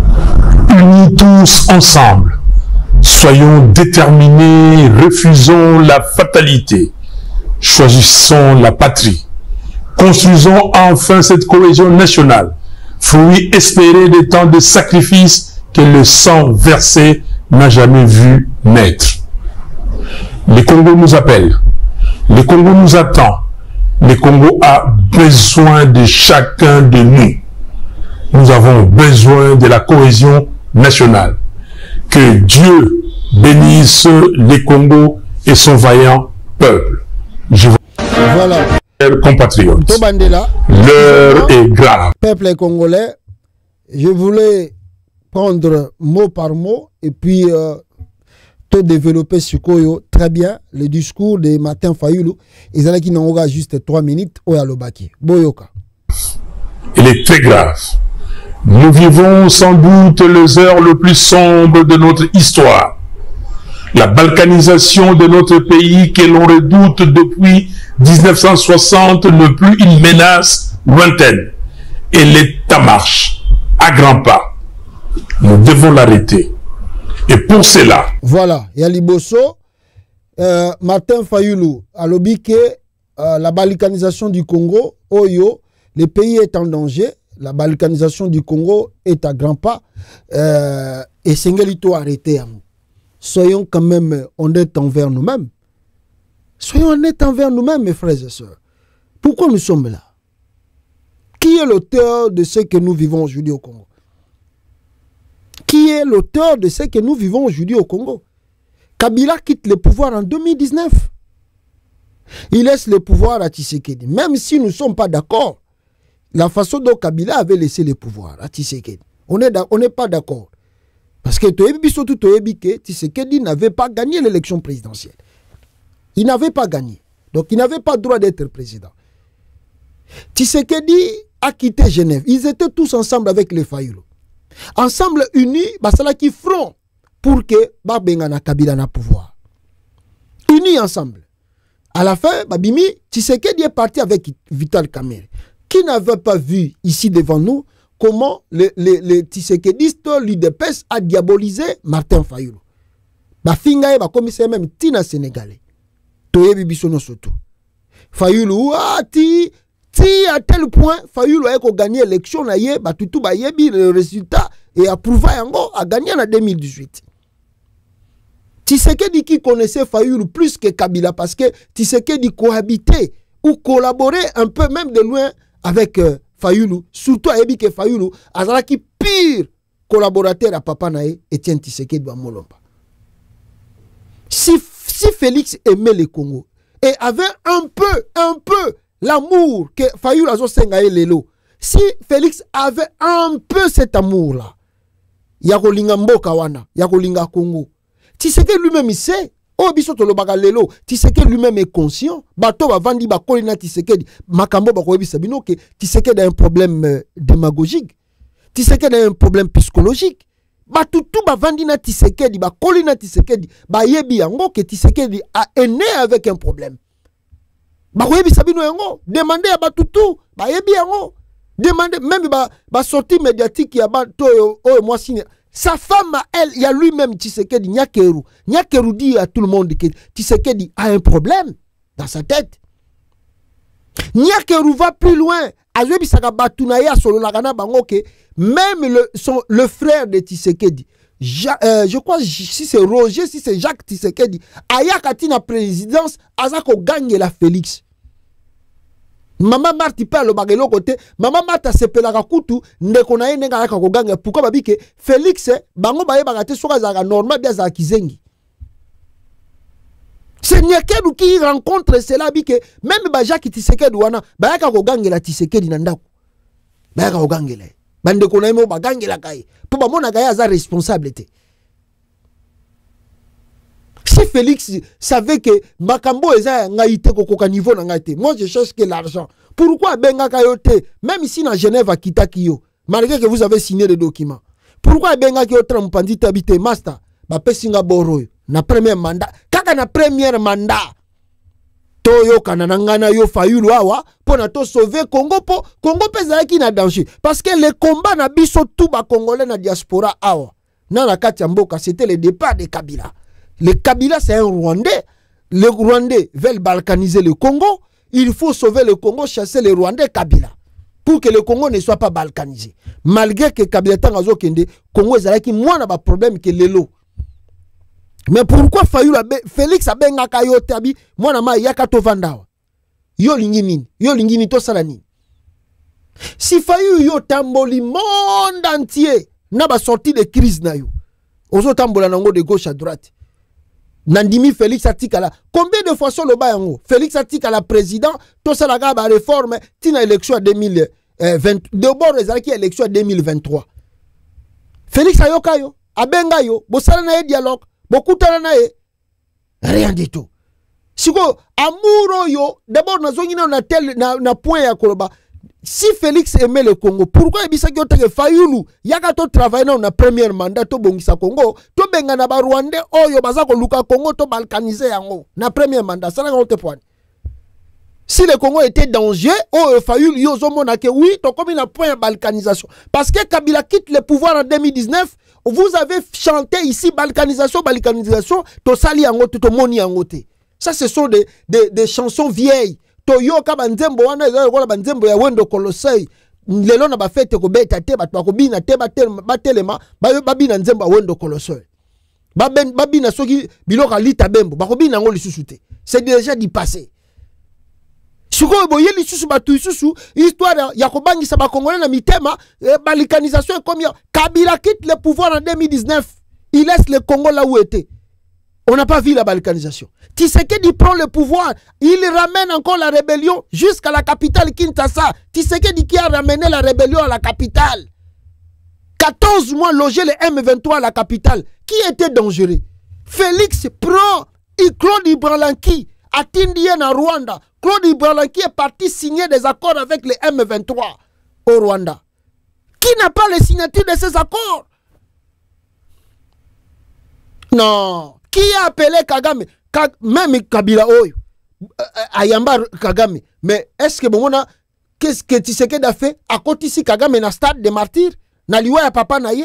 unis tous ensemble. Soyons déterminés, refusons la fatalité. Choisissons la patrie. Construisons enfin cette cohésion nationale, fruit espéré des temps de sacrifice que le sang versé n'a jamais vu naître. Le Congo nous appelle, le Congo nous attend, le Congo a besoin de chacun de nous. Nous avons besoin de la cohésion nationale. Que Dieu bénisse le Congo et son vaillant peuple. Je vous... Voilà. Compatriotes, l'heure est grave. Peuple congolais, je voulais prendre mot par mot et puis te développer sur Koyo très bien le discours de Martin Fayulu. Ils allaient qui n'ont juste 3 minutes au Yalobaki. Boyoka. Il est très grave. Nous vivons sans doute les heures les plus sombres de notre histoire. La balkanisation de notre pays que l'on redoute depuis 1960 n'est plus une menace lointaine. Elle est en marche, à grands pas. Nous devons l'arrêter. Et pour cela... Voilà, Yaliboso, Martin Fayulu a lobby que la balkanisation du Congo, Oyo, le pays est en danger. La balkanisation du Congo est à grands pas. Et Sengelito arrêté. Soyons quand même honnêtes envers nous-mêmes. Soyons honnêtes envers nous-mêmes, mes frères et sœurs. Pourquoi nous sommes là? Qui est l'auteur de ce que nous vivons aujourd'hui au Congo? Qui est l'auteur de ce que nous vivons aujourd'hui au Congo? Kabila quitte le pouvoir en 2019. Il laisse le pouvoir à Tshisekedi. Même si nous ne sommes pas d'accord, la façon dont Kabila avait laissé le pouvoir à Tshisekedi, on n'est pas d'accord. Parce que Tshisekedi n'avait pas gagné l'élection présidentielle. Il n'avait pas gagné. Donc il n'avait pas le droit d'être président. Tshisekedi a quitté Genève. Ils étaient tous ensemble avec les Fayulu. Ensemble unis, basala qui front pour que Babengana Kabila na pouvoir. Unis ensemble. À la fin, Babimi, Tshisekedi est parti avec Vital Kamerhe, qui n'avait pas vu ici devant nous comment les Tshisekedistes, l'UDPS, a diabolisé Martin Fayulu. Bafinga ba commissaire même Tina Sénégalais. Toyebi bisono soto. Fayulu à tel point Fayulu a gagné l'élection na ye batutu ba yebi le résultat et approuvé yango a gagné en 2018. Tshisekedi qui connaissait Fayulu plus que Kabila parce que Tshisekedi cohabitait ou collaborait un peu même de loin avec Fayulu, surtout à Ebi que Fayulu a qui pire collaborateur à Papa Nae Etienne Tshisekedi wa Molomba. Si Félix aimait le Congo et avait un peu l'amour que Fayulu a senga lelo, si Félix avait un peu cet amour-là, Yakolinga Mboka wana, Yakolinga Congo, Tshisekedi lui-même il sait, oh bisoto lo bagalelo, Tshisekedi lui-même est conscient, bato ba vandi ba kolina Tshisekedi, makambo ba koyebi sabino que Tshisekedi a un problème démagogique, Tshisekedi a un problème psychologique. Batutu ba vandi na Tshisekedi, ba kolina Tshisekedi, ba yebi yango que Tshisekedi est né avec un problème. Ba koyebi sabino yango, demandez à Batutu, ba yebi yango, demandez même ba sortie médiatique ya ba to moi signe. Sa femme à elle, il y a lui-même Tshisekedi Nyakeru. Nyakeru dit à tout le monde que Tshisekedi a un problème dans sa tête. Nyakeru va plus loin. Même le frère de Tshisekedi, je crois si c'est Roger, si c'est Jacques Tshisekedi, Ayakati na présidence, Azako gagne la Félix. Maman Marti parle bagelo côté, maman Marta sepelaka kutu, ndeko na ye nenga yaka ko gagne. Pourquoi babi que Félix bango baye bagate soka za normal bien za kizengi. C'est Nyakeru qui rencontre cela bi que même ba Jacques Tshisekedi wana bayaka ko gagne la Tshisekedi na ndako. Bayaka ko gagne la. Bandeko na mo ba gagne la kai. Po ba mona gaya za responsabilité. Si Félix savait que Makambo eza ngaïté kokoka niveau na ngaïté, moi je cherche que l'argent. Pourquoi benga kayote même ici dans Genève à Kitakio, malgré que vous avez signé les documents. Pourquoi benga kayote mpandi tabité master ba pesinga boro na premier mandat, kaka na premier mandat. Toyo kananangana yo Fayulu awa pour na to sauver Congo Congo pesa qui na danger parce que le combat na biso tout ba congolais na diaspora awa. Na na kati ya mboka c'était le départ de Kabila. Le Kabila, c'est un Rwandais. Les Rwandais veulent balkaniser le Congo. Il faut sauver le Congo, chasser les Rwandais Kabila. Pour que le Congo ne soit pas balkanisé. Malgré que Kabila Tangazo Kende, Congo est qui moins n'a pas problème que l'élo. Mais pourquoi Félix a benga kayo tabi, moi na ma yakato vandawa. Yo lingimi to salani. Si Fayulu yo tamboli monde entier, n'a pas sorti de crise na yo. Ozo tambola nango de gauche à droite. Nandimi Félix Atikala. Combien de fois sur le bayango Félix Atikala président, tout ça la gabe réforme, tina élection 2020, de bord les élection 2023. Félix Ayokayo, Abengayo, Bossala na dialogue, Bokutana na rien du tout. Siko amouro yo, d'abord na zongina na tel na point ya koloba. Si Félix aimait le Congo, pourquoi il bisa que Fayulu yaka to travailler na premier mandat to bongisa Congo, to benga na ba Rwandais oyo bazako luka Congo to balkaniser yango na premier mandat, ça na ngote point. Si le Congo était danger, oh Fayulu yo zomona que oui, to comme na point balkanisation parce que Kabila quitte le pouvoir en 2019, vous avez chanté ici balkanisation, to sali yango to moni yango te. Ça ce sont des chansons vieilles. Toyoka banzembo wana ezola banzembo ya wendo kolosei lelo na bafete ko beta te bato ko bina te batelema babina nzembo ya wendo kolosei babina soki biloka lita bembo bakobina ngo lisusu te. C'est déjà du passé. Siko boye lisusu batu lisusu histoire ya kobangisa ba congolais na mitema balikanisation comme Kabila quitte le pouvoir en 2019, il laisse le Congo là où était. On n'a pas vu la balkanisation. Tshisekedi prend le pouvoir, il ramène encore la rébellion jusqu'à la capitale Kinshasa. Tshisekedi qui a ramené la rébellion à la capitale. 14 mois logé le M23 à la capitale. Qui était dangereux? Félix prend, il Claude Ibranlanki, Atindien à Rwanda, Claude Ibrahim qui est parti signer des accords avec les M23 au Rwanda. Qui n'a pas les signatures de ces accords? Non. Qui a appelé Kagame? Même Kabila Oyo. Ayamba Kagame. Mais est-ce que bon, qu'est-ce que Tshisekedi a fait? À côté ici, Kagame na stade des martyrs. Na liwa ya papa na ye.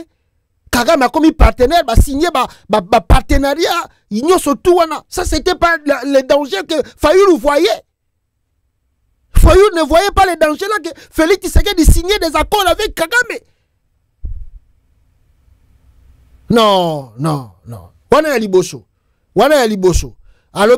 Kagame a commis partenaire, signé partenariat. Union surtout. Ça, c'était pas le danger que Fayoulou voyait. Fayoulou ne voyait pas le danger là que Félix Tshisekedi signait des accords avec Kagame. Non. Wana ya liboso. Alors,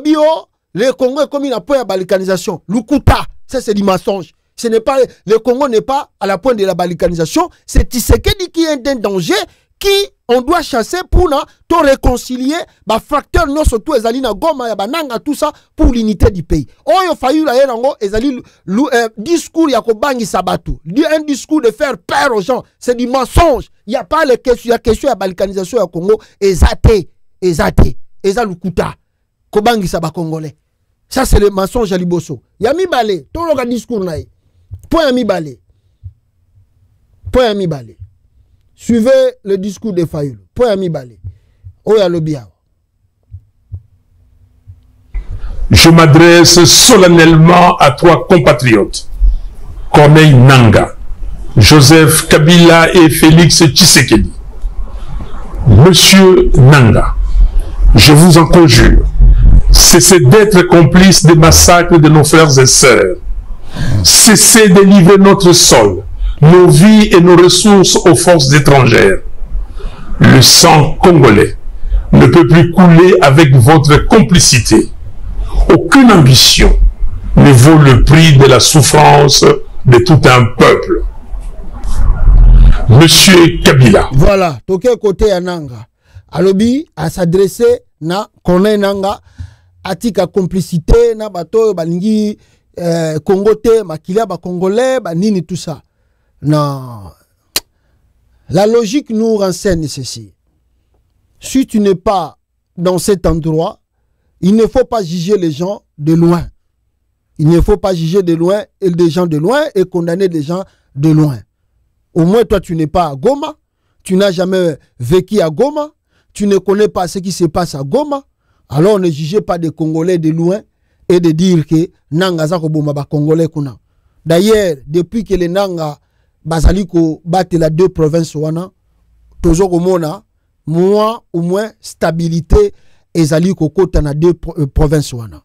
le Congo est comme une point à balkanisation. Lukuta, ça c'est du mensonge. Ce n'est pas, le Congo n'est pas à la pointe de la balkanisation. C'est Tshisekedi qui est un danger qui on doit chasser pour te réconcilier. Bah facteur non surtout ezali na Goma ya bananga tout ça pour l'unité du pays. Oyo fayu la yenango ezali discours ya kobangi sabatu. Un discours de faire peur aux gens. C'est du mensonge. Il y a pas les questions, la question ya balkanisation ya Congo ezate. Ezalukuta. Kobangi saba congolais. Ça c'est le mensonge à Liboso. Yami balé, tout le discours naï. Point mi balé. Suivez le discours de Fayoulou. Point mi balé. Oya lobia. Je m'adresse solennellement à trois compatriotes, Corneille Nangaa, Joseph Kabila et Félix Tshisekedi. Monsieur Nangaa, je vous en conjure, cessez d'être complices des massacres de nos frères et sœurs. Cessez de livrer notre sol, nos vies et nos ressources aux forces étrangères. Le sang congolais ne peut plus couler avec votre complicité. Aucune ambition ne vaut le prix de la souffrance de tout un peuple. Monsieur Kabila. Voilà, toke côté à Nangaa. Alobi à s'adresser na Corneille Nangaa atika complicité na bato balingi Congote makilia ba congolais ba nini tout ça. Non. La logique nous renseigne ceci. Si tu n'es pas dans cet endroit, il ne faut pas juger les gens de loin. Il ne faut pas juger de loin et des gens de loin et condamner des gens de loin. Au moins toi tu n'es pas à Goma, tu n'as jamais vécu à Goma. Tu ne connais pas ce qui se passe à Goma, alors ne jugez pas des Congolais de loin et de dire que Nangaa za koboma ba Congolais kuna. D'ailleurs, depuis que les Nangaa bazali ko battre la deux provinces wana, tozo komona moi au moins stabilité ezali ko kota na deux provinces wana.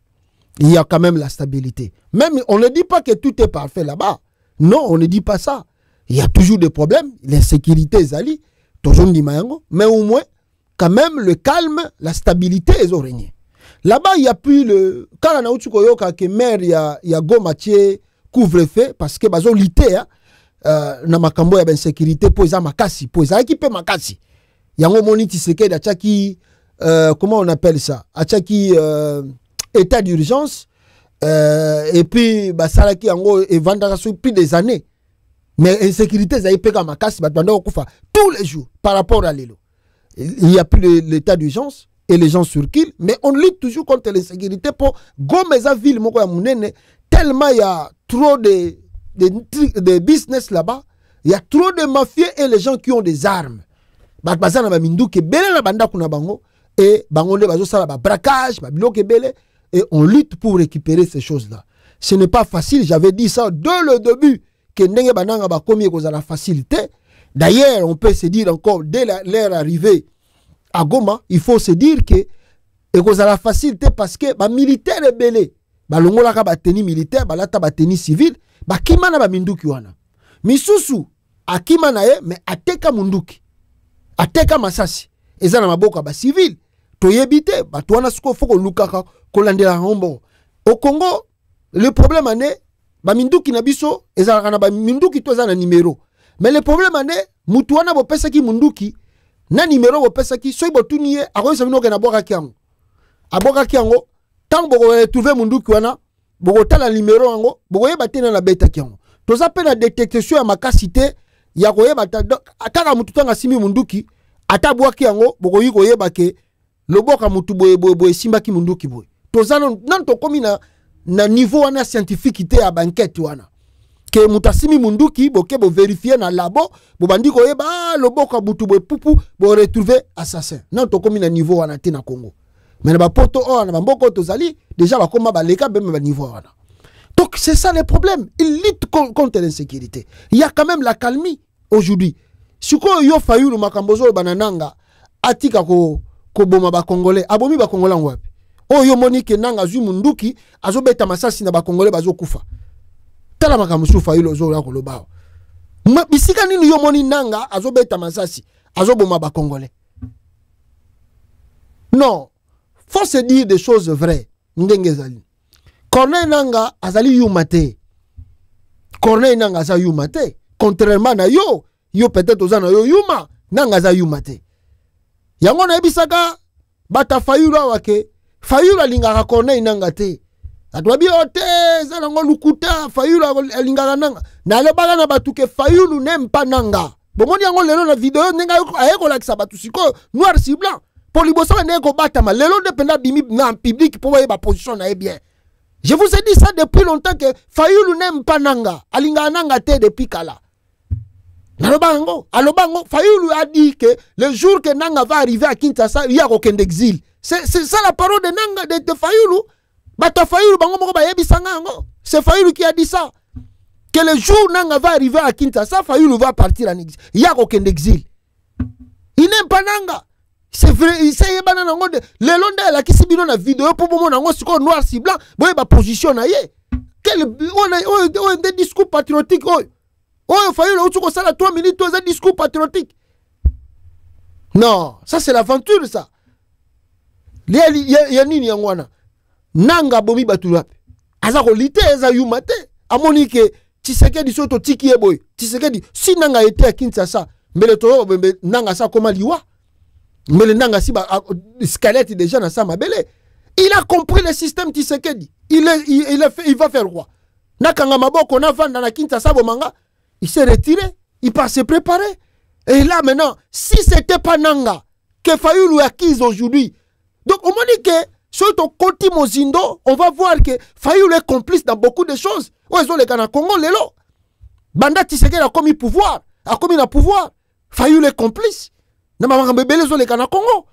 Il y a quand même la stabilité. Même on ne dit pas que tout est parfait là-bas. Non, on ne dit pas ça. Il y a toujours des problèmes, l'insécurité ezali, tozo ndima yango, mais au moins quand même le calme, la stabilité est régné. Là-bas, il n'y a plus le... Quand on a eu que maire, il y a Goma couvre-feu, parce que bazo lité, na makambo ya insécurité, pour les makasi, pour les équipes makasi. Il y a un moment Tshisekedi a tchaki, comment on appelle ça? A tchaki état d'urgence, et puis, salaki yango, et vendra sur plus des années. Mais insécurité, ça y pega makasi, tous les jours, par rapport à l'élo. Il n'y a plus l'état d'urgence et les gens circulent, mais on lutte toujours contre l'insécurité pour Gomeza ville, tellement il y a trop de business là-bas, il y a trop de mafieux et les gens qui ont des armes. Et on lutte pour récupérer ces choses-là. Ce n'est pas facile, j'avais dit ça dès le début, que Ndenge Bananga va commis la facilité. D'ailleurs, on peut se dire encore, dès leur arrivée à Goma, il faut se dire que et la facilité parce que les militaires est belé. Longola ka bateni militaire, balata bateni civil, kimana ba minduki wana. Misusu akima na ye mais ateka munduki. Ateka masasi. Eza na maboka ba civil. Toyebite bato wana suko foko lukaka kolandela hombo. Au Congo, le problème est ba minduki na biso eza na ba minduki to eza na numéro. Mais le problème est, mutuana bo pesa ki munduki, na numéro bo pesa ki, soy bo tuniye, ako yisa minoke na boka kiango. A boka kiango, tant boko trouver munduki wana, boko tala numéro ango, boko yeba tena na beta kiango. Toza pe na détection ya makasite, ya ko yeba ta, akaka mutu tanga simi munduki, ata boka kiango, boko yiko yeba ke, loboka mutu boye simba ki munduki boye. Toza nan to komi na na niveau wana scientifique te ya banquête wana. Que mutasimi munduki boke bo vérifier na labo bo bandi ko yeba loboko butu bo pupu bo retrouver assassin. Non to komi na niveau wana te na Congo. Mais na ba poto o na bamboko tozali déjà ba koma ba leka même ba niveau wana. Donc c'est ça le problème. Il lutte contre l'insécurité. Il y a quand même la calmie aujourd'hui. Siko yo Fayulu makambozo banananga atika ko boma ba congolais. Abomi ba congolais ngwapi. Oh yo Monique nanga zui munduki azobeta masasi na ba congolais bazokufa. Tala makamusu Fayulu zo la kolobao. Bisika nini yo moni nanga azobeta masasi azoboma ba congolais. Non, faut se dire des choses vraies. Ndenge zali. Corneille nanga azali yumate. Corneille nanga za yumate. Contrairement na yo peut-être ozana yo yuma nanga za yumate. Yango na ebisaka bata Fayulu awake. Fayulu alingaka Corneille nanga te. Atwabi ote zanango lukuta Fayulu alingaka nanga. Na le baga na batuke Fayulu n'aime pas nanga. Bomoni yango lelo na vidéo nenga ayeko lakisa batu siko noir si blanc. Pour liboso ndeko batama lelo de penda bimi na public pour voir ba position na bien. Je vous ai dit ça depuis longtemps que Fayulu n'aime pas nanga. Alingaka nanga te depuis kala. Alobango, Fayulu a dit que le jour que Nanga va arriver à Kinshasa, il y a aucun exil. C'est ça la parole de Nanga, de Fayulu. Bata Fayulu, c'est Fayulu qui a dit ça. Que le jour où Nanga va arriver à Kinshasa, Fayulu va partir en exil. Il n'y a aucun exil. Il n'aime pas Nanga. C'est vrai, il sait que le long de la Kissibino na vidéo pour mon ango c'est noir si blanc, boy ba position na ye. Quel on des discours patriotiques. Oh, Fayulu, où tu as ça 3 minutes, tu as un discours patriotique. Non, ça c'est l'aventure, ça. Il y a nini yangwana. Nanga bomi batulape. Azako lite eza yumate. Amonike, Tshisekedi soto tiki eboy. Tshisekedi, si Nanga était à Kinshasa, mais le toro, Nanga sa koma liwa. Mais le Nanga si ba squelette déjà na sa mabele. Il a compris le système Tshisekedi. Il va faire quoi? Nakanga maboko na vanda na Kinshasa bomanga. Il s'est retiré, il part se préparer. Et là maintenant, si c'était pas Nanga que Fayulu acquise aujourd'hui, donc on m'a dit que sur ton côté Mozindo, on va voir que Fayulu est complice dans beaucoup de choses. Ouais, ils ont les gars dans Congo, les lots. Banda Tshisekedi a commis pouvoir, a commis le pouvoir. Fayulu est complice. Les les gars dans Congo.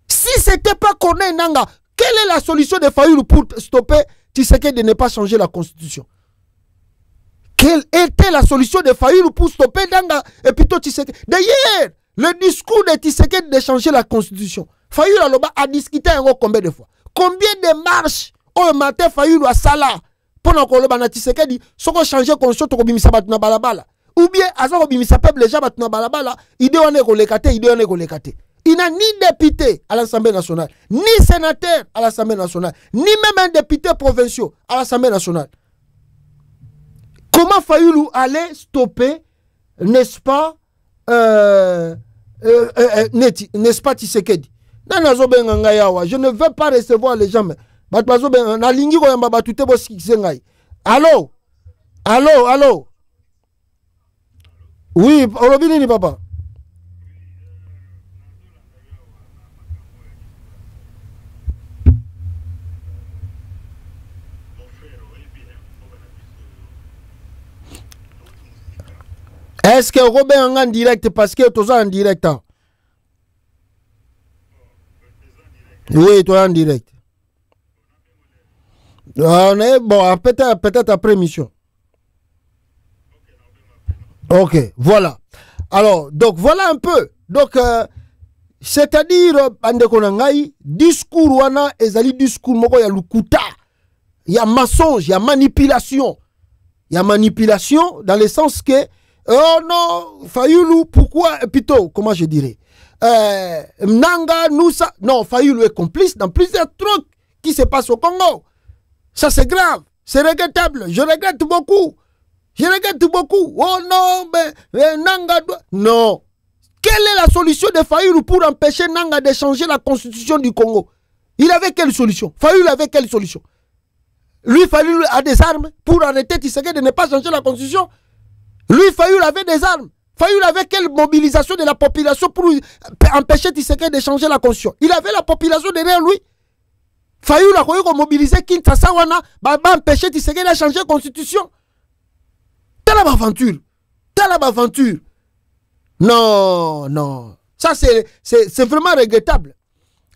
Si c'était pas Corneille Nanga, quelle est la solution de Fayulu pour stopper Tshisekedi de ne pas changer la constitution? Quelle était la solution de Fayulu pour stopper Nanga et plutôt Tshisekedi? D'ailleurs, le discours de Tshisekedi de changer la constitution. Fayulu a discuté combien de fois? Combien de marches au matin Fayulu a sala pour que Tshisekedi soit changer la constitution to bimisa batu na balabala? Ou bien azako bimisa peuple déjà batu na balabala, idée on est kolekate, idée on est kolekate. Il n'a ni député à l'Assemblée nationale, ni sénateur à l'Assemblée nationale, ni même un député provincial à l'Assemblée nationale. Comment Fayulu allait stopper, n'est-ce pas, n'est-ce pas Tshisekedi? Je ne veux pas recevoir les gens. Allô? Allô? Allô? Oui, Olobini papa. Est-ce que Robin est en direct parce que tu es en direct? Oui, tu es en direct. On est bon, peut-être après mission. Ok, voilà. Alors, donc voilà un peu. Donc, c'est-à-dire, discours wana ezali discours moko ya lukuta. Il y a mensonge, il y a manipulation. Il y a manipulation dans le sens que oh non, Fayulu, pourquoi, plutôt, comment je dirais, Nanga, nous, ça, non, Fayulu est complice dans plusieurs trucs qui se passent au Congo. Ça c'est grave, c'est regrettable, je regrette beaucoup. Je regrette beaucoup. Oh non, mais Nanga doit... Non. Quelle est la solution de Fayulu pour empêcher Nanga de changer la constitution du Congo? Il avait quelle solution? Fayulu avait quelle solution? Lui, Fayulu a des armes pour arrêter Tshisekedi de ne pas changer la constitution. Lui, Fayulu avait des armes. Fayulu avait quelle mobilisation de la population pour empêcher Tshisekedi de changer la constitution? Il avait la population derrière lui. Fayulu a koyi ko mobiliser Kinshasa wana ba empêcher Tshisekedi de changer constitution. Telle aventure. Non, non. Ça c'est vraiment regrettable.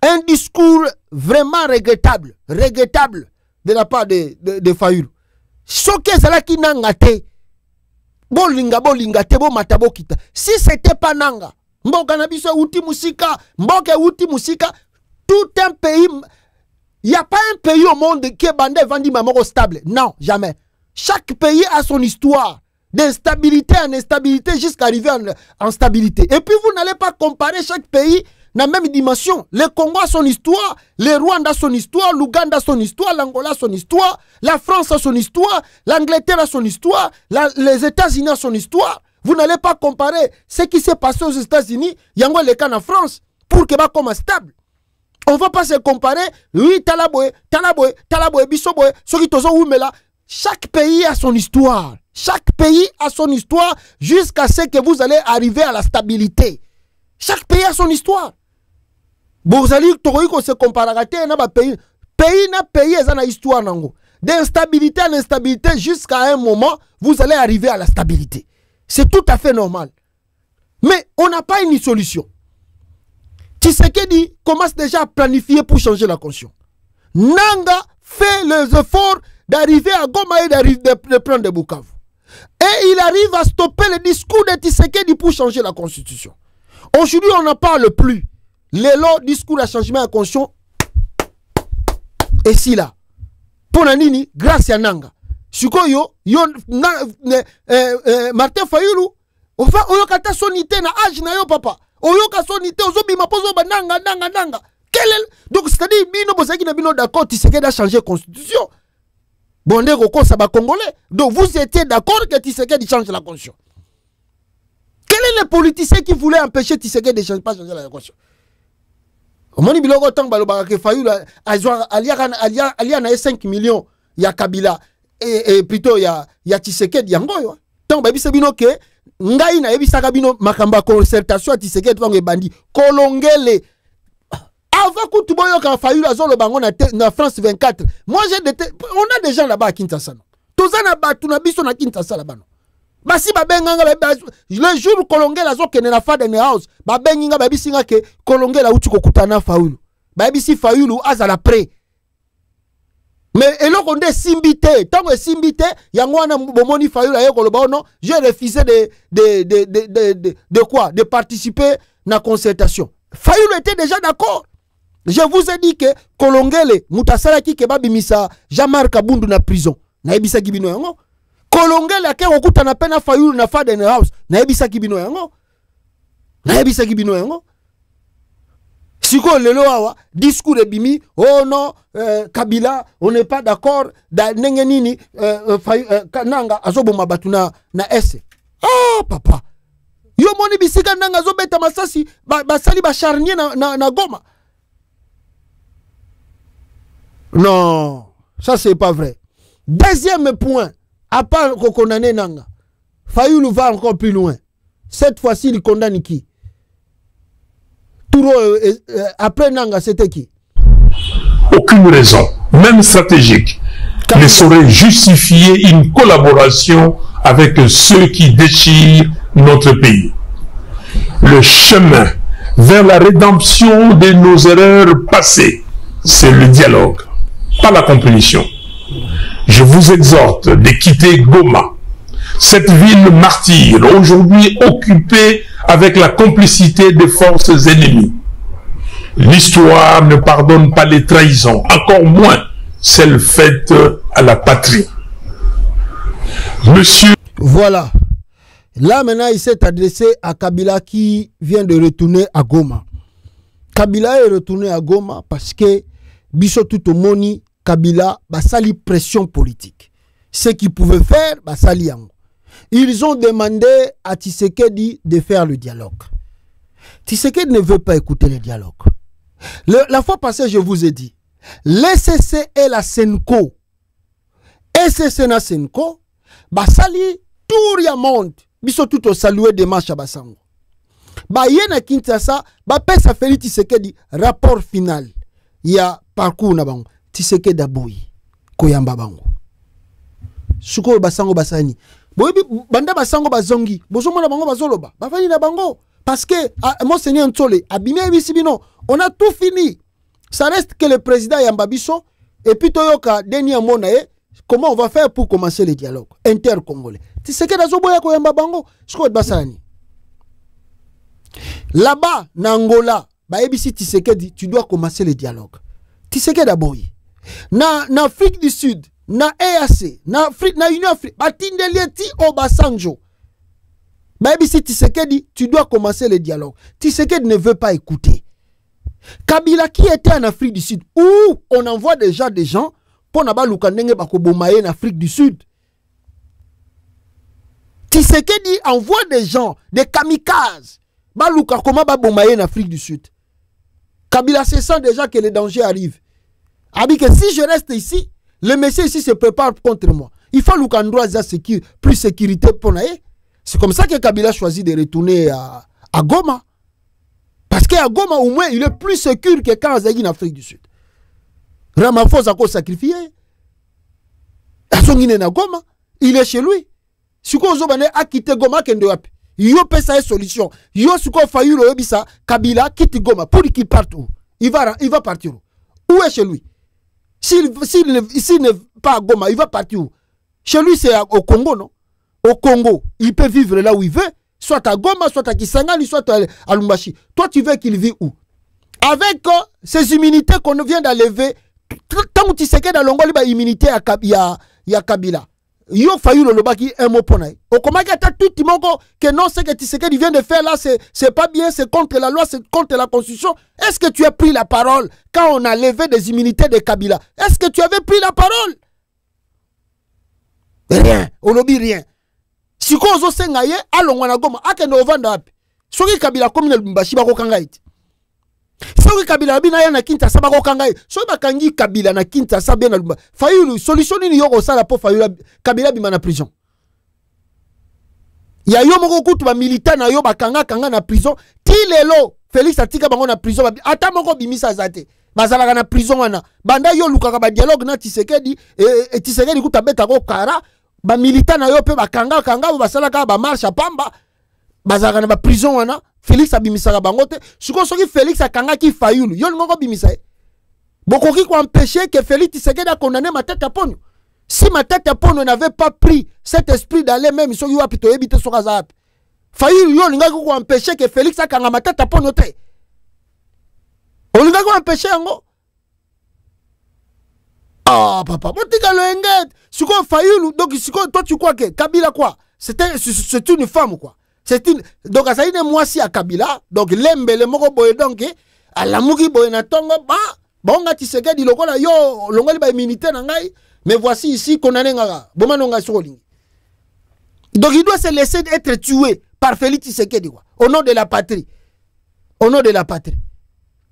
Un discours vraiment regrettable de la part de Fayulu. Soke zala ki nanga te. Bolinga te bo matabo kita. Si c'était pas nanga, mboka na biso uti musika, mboka uti musika, tout un pays, il n'y a pas un pays au monde qui est bandé vendi mamoro stable. Non, jamais. Chaque pays a son histoire. D'instabilité en instabilité jusqu'à arriver en stabilité. Et puis vous n'allez pas comparer chaque pays dans la même dimension. Le Congo a son histoire, le Rwanda a son histoire, l'Ouganda a son histoire, l'Angola a son histoire, la France a son histoire, l'Angleterre a son histoire, les États-Unis a son histoire. Vous n'allez pas comparer ce qui s'est passé aux États-Unis, yango le cas en France, pour que va comme stable. On ne va pas se comparer, oui, talaboé, bisoboé, soki tozo oumela. Chaque pays a son histoire. Chaque pays a son histoire jusqu'à ce que vous allez arriver à la stabilité. Chaque pays a son histoire. Vous allez se comparer à pays. Pays na pays a une histoire. D'instabilité à l'instabilité jusqu'à un moment, vous allez arriver à la stabilité. C'est tout à fait normal. Mais on n'a pas une solution. Tshisekedi commence déjà à planifier pour changer la conscience. Nanga fait les efforts d'arriver à Goma et de prendre de Bukavu. Et il arrive à stopper le discours de Tshisekedi pour changer la constitution. Aujourd'hui, on n'en parle plus. Le discours à changement de constitution. Et si là, pour Nanini, grâce à Nanga. Sukoyo, Martin Fayulu, oyokata sonité na âge na yo papa. Oyoka sonité, ozobima pozo ba nanga. Donc c'est-à-dire, bino bozaki na bino d'accord, Tshisekedi a changé la constitution. Bon, ça va congolais. Donc vous étiez d'accord que Tshisekedi change la constitution. Quel est le politicien qui voulait empêcher Tshisekedi de pas changer la constitution? Au moment où tant que Fayulu a 5 millions, il y a Kabila et plutôt il y a Tshisekedi yango. Tant babi sebino ke ngai na ebisaka bino makamba concertation à Tshisekedi bango bandi kolongele. Avant que tu vois quand Fayulu a le bango na France 24, moi on a des gens là-bas à Kinshasa. Tous na ba tu na biso na Kinshasa là-bas. Basi ba benganga le jour kolongela zo kene na Faden House, ba benginga ba bisinga ke kolongela uti kokutana Fayulu. Ba bisi Fayulu azala prêt. Mais eloko nde simbité, tango simbité, yango wana bomoni Fayulu ayo koloba non, j'ai refusé de quoi? De participer na concertation. Fayulu était déjà d'accord. Je vous ai dit que Kolongele, Moutasala ki ke babimisa Jean-Marc Abundu na prison. Na ebisa kibino yango. Kolongele ake okuta na pena Fayulu na Faden House. Na ebisa kibino yango. Siko lelo awa, discours de Bimi, oh non, Kabila, on n'est pas d'accord, da nengenini, nanga, azoboma batuna na ese. Oh, papa. Yo moni bisika nanga azobeta masasi, basali ba charnier na Goma. Non, ça c'est pas vrai. Deuxième point, à part qu'on condamne Nanga, Fayulu va encore plus loin. Cette fois-ci, il condamne qui? Après Nanga, c'était qui? Aucune raison, même stratégique, ne saurait justifier une collaboration avec ceux qui déchirent notre pays. Le chemin vers la rédemption de nos erreurs passées, c'est le dialogue, pas la compétition. Je vous exhorte de quitter Goma, cette ville martyre, aujourd'hui occupée avec la complicité des forces ennemies. L'histoire ne pardonne pas les trahisons, encore moins celles faites à la patrie. Monsieur... Voilà. Là maintenant, il s'est adressé à Kabila qui vient de retourner à Goma. Kabila est retourné à Goma parce que Biso Tutomoni, Kabila, basali pression politique. Ce qu'ils pouvaient faire, basali yango. Ils ont demandé à Tshisekedi de faire le dialogue. Tshisekedi ne veut pas écouter le dialogue. La fois passée, je vous ai dit, l'ECC et la Senko, ECC na Senko, basali tout le monde, biso tout au saluer des marches à Basango. Ba yena Kinshasa, ba pesa Félix Tshisekedi rapport final. Il y a parcours na bango. Tshisekedi aboyi koyamba bango. Suko basango basani. Boyebi banda basango bazongi. Bozomona bango bazoloba. Bafani na bango parce que Monseigneur Ntole abimi bisibino. On a tout fini. Ça reste que le président Yambabiso et puis Toyoka Denis Monae. Comment on va faire pour commencer le dialogue inter-congolais? Tshisekedi azoboya koyamba bango. Suko basani. Là-bas, na Angola, baebisi Tshisekedi, tu dois commencer le dialogue. Tshisekedi aboyi. Na Afrique du Sud, na EAC, na Union Afrique, batindelieti Obasanjo. Baebisi Tshisekedi, tu dois commencer le dialogue. Tshisekedi ne veut pas écouter. Kabila qui était en Afrique du Sud, où on envoie déjà des gens pour naba lukandenge bakobomaye en Afrique du Sud. Tshisekedi envoie des gens, des kamikazes. Baluka comment ba bomaye en Afrique du Sud. Kabila se sent déjà que le danger arrive. Abi que si je reste ici, le monsieur ici se prépare contre moi. Il faut l'Ukandroa plus sécurité pour naïe. C'est comme ça que Kabila choisit de retourner à Goma. Parce qu'à Goma, au moins, il est plus sûr que quand il est en Afrique du Sud. Ramaphosa a sacrifié. À Goma, il est chez lui. Si vous avez quitté Goma, yo pesa solution. Yo suko Fayulu ebisa Kabila quitte Goma pour qu'il parte où? Il va partir où? Où est chez lui? S'il n'est pas à Goma, il va partir où? Chez lui c'est au Congo, non? Au Congo, il peut vivre là où il veut, soit à Goma, soit à Kisangani, soit à Lumbashi. Toi tu veux qu'il vive où? Avec ces immunités qu'on vient d'enlever, tant que tu sais que dans l'Ongo, il y a immunité à Kabila. Yo Fayulu le baki un mot pour naï. Au comment qu'il y a tout le monde que non, ce que Tshisekedi vient de faire là, c'est pas bien, c'est contre la loi, c'est contre la constitution. Est-ce que tu as pris la parole quand on a levé des immunités de Kabila? Est-ce que tu avais pris la parole? Rien, on lobby rien. Si on zo sengaye, allons wana goma, ake no vanda api. Soki Kabila comme le Lumbashi bako kangaiti. Soki Kabila bina ya na Kinshasa bako kangai. Soki bakangi Kabila na Kinshasa bien na Lumba. Fayulu solution ni yoko sala po Fayulu Kabila bima na prison. Ya yo moko kutu ba militaire na yo bakanga na prison. Ti lelo Félix atika bango na prison. Ata moko bimisa zate. Bazalaka na prison wana. Banda yo lukaka ba dialogue na Tshisekedi et Tshisekedi kuta beta ko kara. Ba militaire na yo pe bakanga basalaka ba marche pamba. Bazalaka na ba prison wana. Félix abimisaka bangote. Siko soki Félix akanga ki Fayulu. Yo ngoko bimisa. Bokoki ko empêcher que Félix Tshisekedi a condamné Matata Ponyo. Si Matata Ponyo n'avait pas pris cet esprit d'aller même soki wa pito ebite soka za. Fayulu yo ngako ko empêcher que Félix akanga Matata Ponyo te. On ngako empêcher ngo. Ah papa, botika lo enget. Siko Fayulu donc siko toi tu crois que Kabila quoi? C'est une femme quoi. C'est une donc ça une moi si à Kabila donc lembele moko boye donc à la muki boye na tongo ba bonga Tshisekedi lokola yo longoli ba immunité na ngai mais voici ici qu'on a ngaka bomano nga soli. Donc il doit se laisser être tué par Félix Tshisekedi quoi au nom de la patrie. Au nom de la patrie.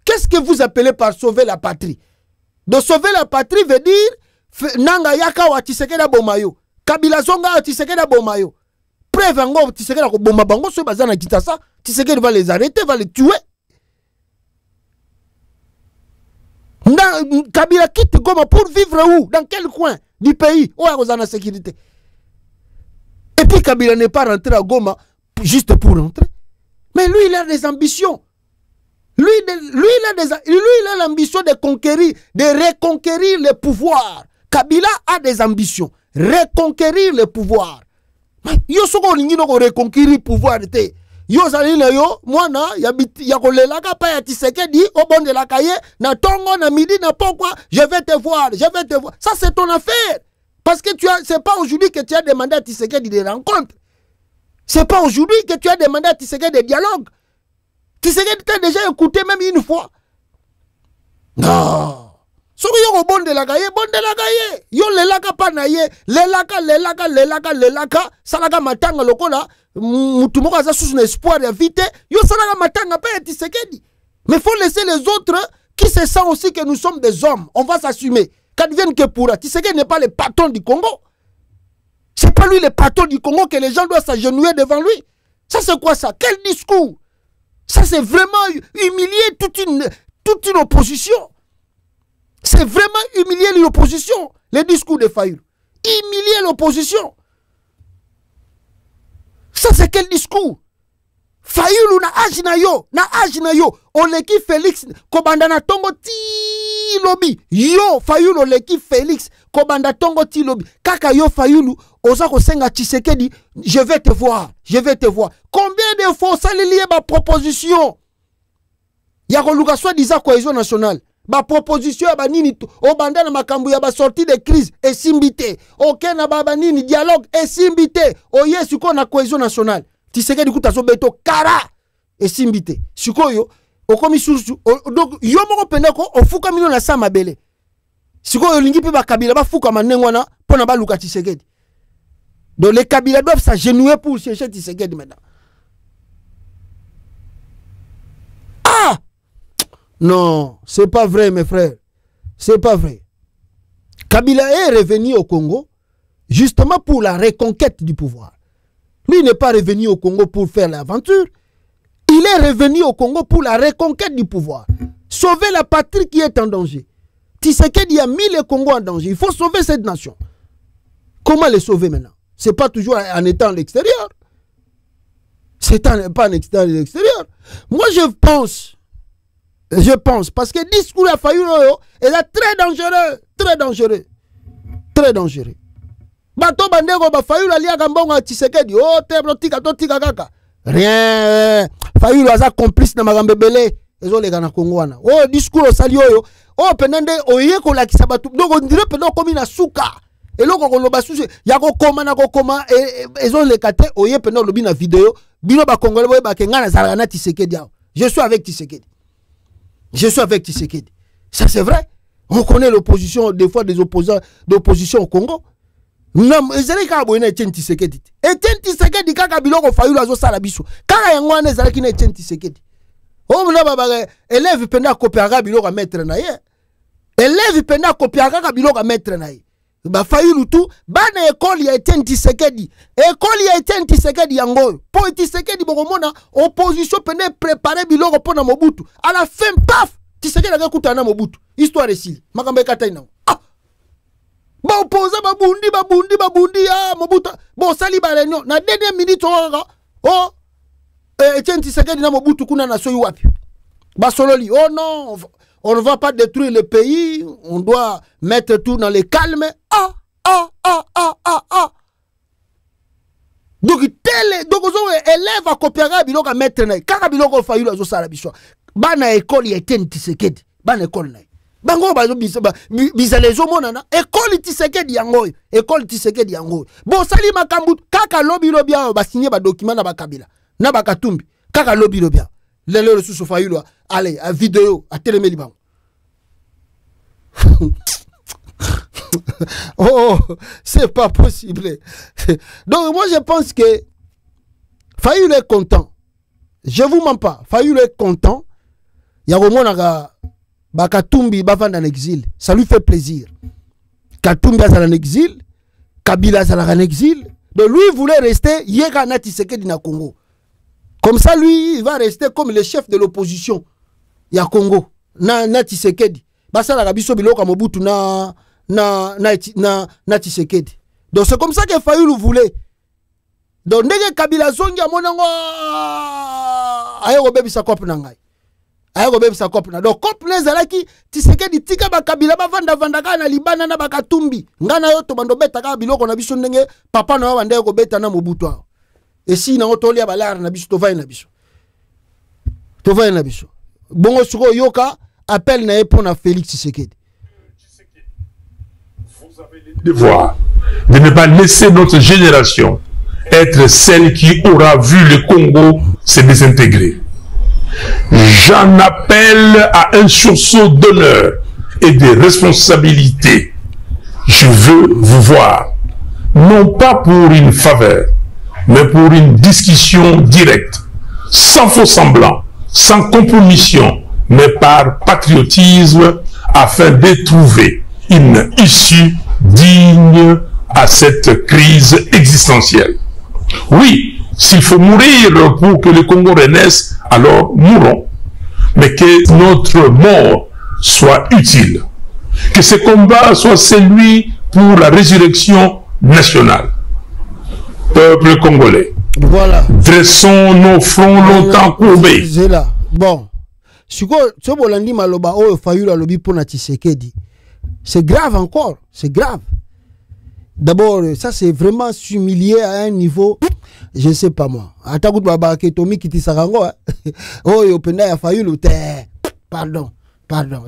Qu'est-ce que vous appelez par sauver la patrie? De sauver la patrie veut dire nanga yaka wa Tshisekedi bomayo. Kabila zonga wa Tshisekedi bomayo. Preuve encore, Tshisekedi ko bomba bango so bazana kitasa, Tshisekedi va les arrêter, va les tuer. Kabila quitte Goma pour vivre où? Dans quel coin du pays? Où est la sécurité? Et puis Kabila n'est pas rentré à Goma juste pour rentrer. Mais lui, il a des ambitions. Lui, il a l'ambition de conquérir, de reconquérir le pouvoir. Kabila a des ambitions. Reconquérir le pouvoir. Yo soko lingi no reconquérir pouvoir te. Yo zali na yo mwana ya kolelaka pa ya Tshisekedi au bon de la cahier na tongo na midi na pourquoi je vais te voir. Ça c'est ton affaire. Parce que c'est pas aujourd'hui que tu as demandé à Tshisekedi des rencontres. C'est pas aujourd'hui que tu as demandé à Tshisekedi des dialogues. Tshisekedi t'a déjà écouté même une fois. Non. Soki yo bon de la gaye, yo lelaka pa na ye, lelaka, salaka matanga lokola, mutu moko aza sous un espoir ya vite, yo salaka matanga pa ya Tshisekedi. Mais faut laisser les autres qui se sentent aussi que nous sommes des hommes, on va s'assumer. Qu'advienne que pourra, Tshisekedi n'est pas le patron du Congo. C'est pas lui le patron du Congo que les gens doivent s'agenouiller devant lui. Ça c'est quoi ça? Quel discours? Ça c'est vraiment humilier toute une opposition. C'est vraiment humilier l'opposition, les discours de Fayoulou. Humilier l'opposition. Ça, c'est quel discours? Fayoulou na âge na yo, oleki Félix, kobanda na tongo ti lobi. Yo, Fayoulou oleki Félix, kobanda tongo ti lobi. Kaka yo Fayoulou, oza kosenga Tshisekedi, je vais te voir. Combien de fois ça lié ma proposition? Ya koluka soit disant cohésion nationale. Ba proposition ya banini o banda na makambu ya ba sortie de crise et simbité. OK na ba nini dialogue et simbité. O yesu ko na cohésion nationale. Tshisekedi kuta so beto kara et simbité. Sikoyo okomi susu donc yo moko pendeko ofuka mino na sama bele. Sikoyo lingi pe ba kabila ba fuka manengwana pona ba luka Tshisekedi. Donc les Kabila doivent s'agenouiller pour chercher Tshisekedi maintenant. Ah! Non, c'est pas vrai, mes frères. C'est pas vrai. Kabila est revenu au Congo justement pour la reconquête du pouvoir. Lui n'est pas revenu au Congo pour faire l'aventure. Il est revenu au Congo pour la reconquête du pouvoir. Sauver la patrie qui est en danger. Tshisekedi a mis le Congo en danger. Il faut sauver cette nation. Comment les sauver maintenant? C'est pas toujours en étant à l'extérieur. C'est pas en étant à l'extérieur. Moi, je pense, parce que le discours a failli, il est très dangereux. Très dangereux. Bato bandego ba failli la lia gambonga Tshisekedi. Oh, teblo tika kaka. Rien. Failli aza complice na magambe belé. Ezo lega na Congo wana. Oh, discours o sali oyo. Oh, penende oye ko la kisabatu. Donc on dirait pendant comme na suka. Et là, on va se ya ko koma na ko koma ezo le kate oye pendant lobi na vidéo. Bino ba congolais boye ba kenga na zalaka na Tshisekedi. Je suis avec Tshisekedi. Ça c'est vrai. On connaît l'opposition, des fois des opposants d'opposition au Congo. Non, ezali ka boye na Etienne Tshisekedi. Etienne Tshisekedi kaka biloko Fayoulou azo sala biso. Kaka yango wana ezali ki na Etienne Tshisekedi. Oh mna baba élève penda copiera biloko mettre na ye. Élève penda copiera biloko mettre na ye. Ba Fayoulou tout bana école ya Etienne Tshisekedi. École ya Etienne Tshisekedi yango. Po Tshisekedi bokomona opposition penda préparer biloko pona Mobutu. À la fin paf Tshisekedi akakuta na Mobutu. Histoire ici. Makambe kata ina. Ah. Ba opposa babundi ah Mobutu. Bon sali ba réunion na dernière minute oh Etienne Tshisekedi na Mobutu kuna na soyi wapi. Ba sololi. Oh non, on ne va pas détruire le pays, on doit mettre tout dans le calme. Donc, élève à copier biloko mettre na. Kaka biloko Fayoulou azo sala biso. Bana école ya Etienne Tshisekedi. Bana école na. Bango bazo bizalezo monana. École Tshisekedi yango. École Tshisekedi yango. Bon sali makambu kaka lobi ba signer ba document na ba Kabila. Na ba Katumbi. Kaka lobi lobia. Lelo le sous Fayoulou allez à vidéo à téléméli bango. Oh, c'est pas possible. Donc moi je pense que Fayoulou est content. Je vous mens pas. Fayoulou est content. Yagomonaka Katumbi bavanda en exil. Ça lui fait plaisir. Katumbi est en exil. Kabila est en exil. Donc lui il voulait rester Yega na Tshisekedi na Congo. Comme ça lui il va rester comme le chef de l'opposition. Ya Congo. Na Tshisekedi. Basala kabiso biloko Mobutu na Tshisekedi. Donc c'est comme ça que Fayoulou voulait. Donc ndenge Kabila zongi amonango ayoko bebisa kope na ngai. Ayoko bebisa kope na. Donc kope nezalaki Tshisekedi tika ba Kabila bavanda ka na Libana na Bakatumbi. Ngana yo to bando beta ka biloko na biso ndenge papa na bande ko beta na Mobutu. Et si na otolia balar na biso to vai na biso. Bongo suko yoka appel na pour na Félix Tshisekedi. Vous avez le devoir de ne pas laisser notre génération être celle qui aura vu le Congo se désintégrer. J'en appelle à un sursaut d'honneur et de responsabilité. Je veux vous voir, non pas pour une faveur, mais pour une discussion directe, sans faux semblant, sans compromission, mais par patriotisme, afin de trouver une issue digne à cette crise existentielle. Oui, s'il faut mourir pour que le Congo renaisse, alors mourons. Mais que notre mort soit utile. Que ce combat soit celui pour la résurrection nationale. Peuple congolais. Voilà. Dressons nos fronts longtemps courbés. C'est là. Bon. C'est grave encore. C'est grave. D'abord, ça c'est vraiment s'humilier à un niveau, je ne sais pas moi. Pardon. Non.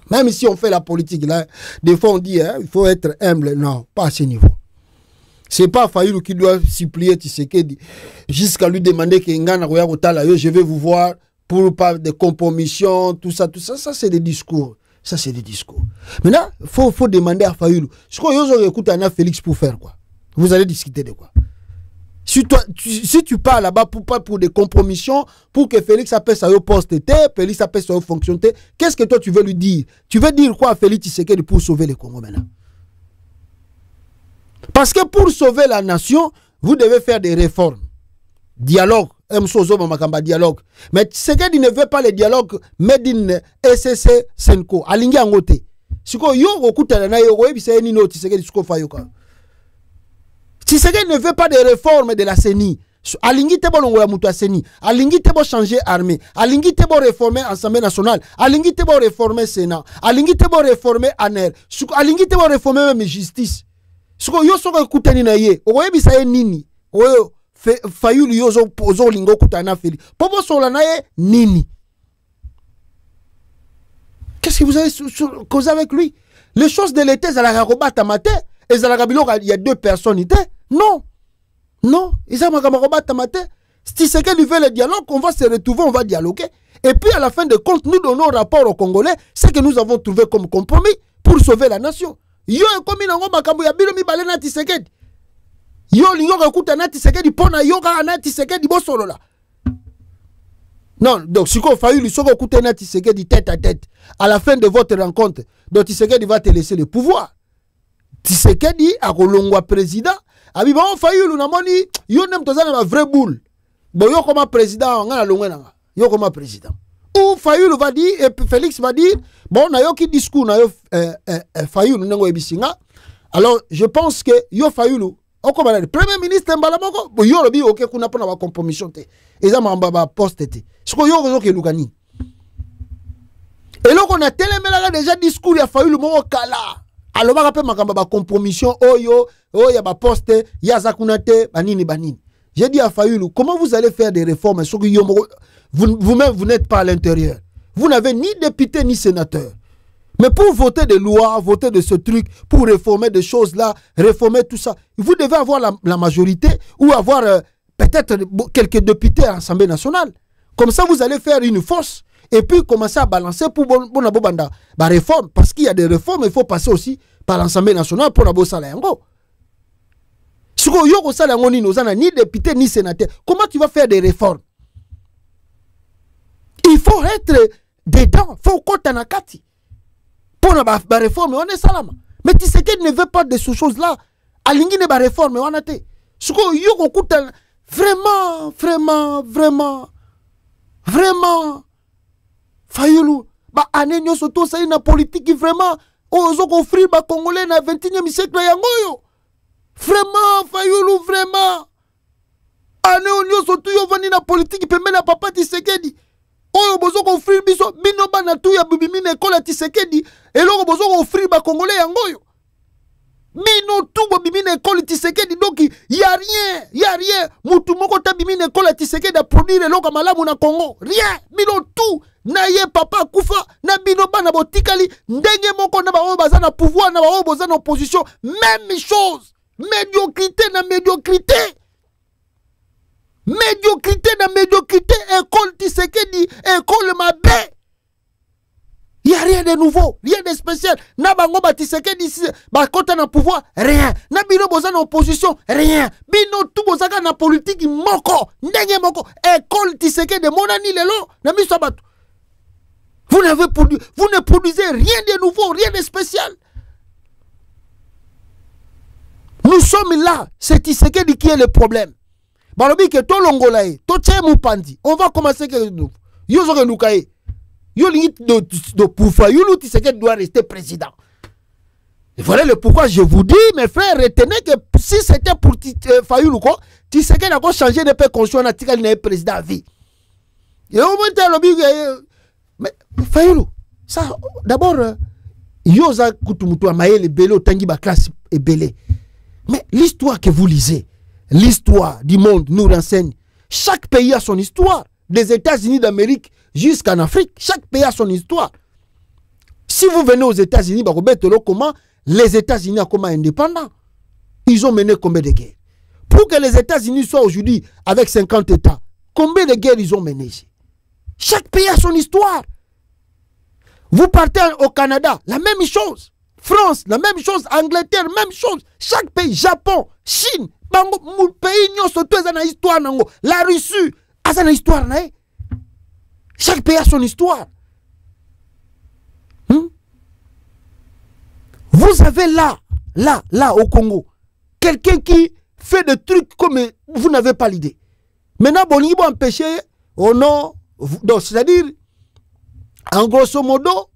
Même si on fait la politique, là, des fois on dit, il faut être humble. Non, pas à ce niveau. C'est pas Fayulu qui doit supplier Tshisekedi jusqu'à lui demander que je vais vous voir pour pas de compromission, tout ça. Ça c'est des discours. Ça c'est des discours. Maintenant, faut demander à Fayulu. Ce qu'on écoute à Félix pour faire quoi? Vous allez discuter de quoi? Si tu parles là-bas pour des compromissions, pour que Félix appelle ça au poste, Félix appelle ça au fonction, qu'est-ce que toi tu veux lui dire? Tu veux dire quoi à Félix Tshisekedi pour sauver le Congo maintenant? Parce que pour sauver la nation, vous devez faire des réformes. Dialogue. Dialogue. Mais Tshisekedi ne veut pas le dialogue made in SSC Senko. Alingi angote. Siko yo okuta na yo ebisa ni no Tshisekedi siko fayoka. Tshisekedi ne veut pas de réforme de la CENI. Alingi te bolongo ya mutu ya CENI. Alingi te bo changer armée. Alingi te bo réformer Assemblée nationale. Alingi te bo réformer Sénat. Alingi te bo réformer ANER. Alingi te bo réformer même justice. Siko yo soko ekutani na ye. Oyebisa ye nini? Oyo Fayulu yozo pozo lingo kutana feli. Popo sola na ye nini? Qu'est-ce que vous avez causé avec lui? Les choses de l'été, ça la robata maté. Et ça la il y a deux personnes. Non. Ils ont robata maté. Si c'est qu'il veut le dialogue, on va se retrouver, on va dialoguer. Et puis à la fin de compte, nous donnons rapport aux Congolais, ce que nous avons trouvé comme compromis pour sauver la nation. Yo comme il ya bilomi balena Tshisekedi. Yo lingo ekuta na Tshisekedi pona yo ka na Tshisekedi bosolo la. Non, donc si qu'on faillit lui soko ekuta na Tshisekedi tête à tête à la fin de votre rencontre, donc Tshisekedi va te laisser le pouvoir. Tshisekedi a kolongwa président, abi ba on faillit lu na moni yo nem tozana ba vrai boule. Bon yo comme président ngana longwe na. Yo comme président. Ou Fayulu va dire, et Félix va dire, bon, na yo qui discours, na yo Fayulu n'engo ebisinga. Alors, je pense que yo Fayulu, on comme le premier ministre Mbalamoko, bon, yo lobi ok kuna pona ba compromission te. Eza mamba ba poste te. Ce que yo zo ke lukani. Et là on a tellement déjà discours ya Fayulu moko kala. Alors ba rappelle makamba ba compromission oyo ya ba poste ya zakunate banini. J'ai dit à Fayulu, comment vous allez faire des réformes sur vous-même, vous n'êtes pas à l'intérieur. Vous n'avez ni député ni sénateur. Mais pour voter des lois, voter de ce truc, pour réformer des choses là, réformer tout ça, vous devez avoir la majorité ou avoir peut-être quelques députés à l'Assemblée nationale. Comme ça, vous allez faire une force et puis commencer à balancer pour la réforme. Parce qu'il y a des réformes, il faut passer aussi par l'Assemblée nationale pour la Bossalayango. Ni député ni sénateur. Comment tu vas faire des réformes? Il faut être dedans. Il faut qu'on t'anakati. Pour la réforme, on est salama. Mais tu sais qu'il ne veut pas de ces choses-là. Alingi ne ba réforme, on a été. Vraiment. Fayulu. Ba anenyo soto sa ina politique vraiment. Ozo offrir ba Congolais na 21e siècle yangoyo. Vraiment, Fayulu, vraiment. Anenyo soto yo vani na politique pembe na papa Tshisekedi. Oyo bozo ko offrir biso bino bana tu ya bibimi na école Tshisekedi eloko bozo ko offrir ba Congolais yangoyo. Bino tu bo bibimi na école Tshisekedi donc y a rien. Mutu moko ta bibimi na école Tshisekedi a produire eloko malamu na Congo. Rien. Bino tu na ye papa kufa na bino bana botikali ndenge moko na ba oyo baza na pouvoir na ba oyo boza na opposition même chose. Médiocrité na médiocrité. École Tshisekedi, école Mabé. Il n'y a rien de nouveau, rien de spécial. Na bango ba Tshisekedi ba kota na pouvoir, rien. Na bino boza na opposition, rien. Bino tout bozaka na politique moko, ndenge moko. École Tshisekedi monani lelo na miso bato. Vous ne produisez rien de nouveau, rien de spécial. Nous sommes là, c'est Tshisekedi qui est le problème. Balobi que to longolae, to tche mupandi. On va commencer que nous. Yo zo lukae. Yo limite de pour Fayulu, Tshisekedi doit rester président. Et voilà le pourquoi je vous dis, mes frères, retenez que si c'était pour Fayulu, Tshisekedi a changé de paix conscient, il n'est président à vie. Et au moins, mais Fayulu, ça, d'abord, Yosa Kutumutu Amaye, le belé, Tangi ba classe et belé. Mais l'histoire que vous lisez, l'histoire du monde nous renseigne. Chaque pays a son histoire. Des États-Unis d'Amérique jusqu'en Afrique, chaque pays a son histoire. Si vous venez aux États-Unis, comment les États-Unis sont comment indépendants? Ils ont mené combien de guerres? Pour que les États-Unis soient aujourd'hui avec 50 États, combien de guerres ils ont menées ici? Chaque pays a son histoire. Vous partez au Canada, la même chose. France, la même chose. Angleterre, même chose. Chaque pays, Japon, Chine, pays histoire. La Russie, a son histoire. Chaque pays a son histoire. Vous avez là, au Congo, quelqu'un qui fait des trucs comme vous n'avez pas l'idée. Maintenant, bon, il va empêcher au nom. C'est-à-dire, en grosso modo,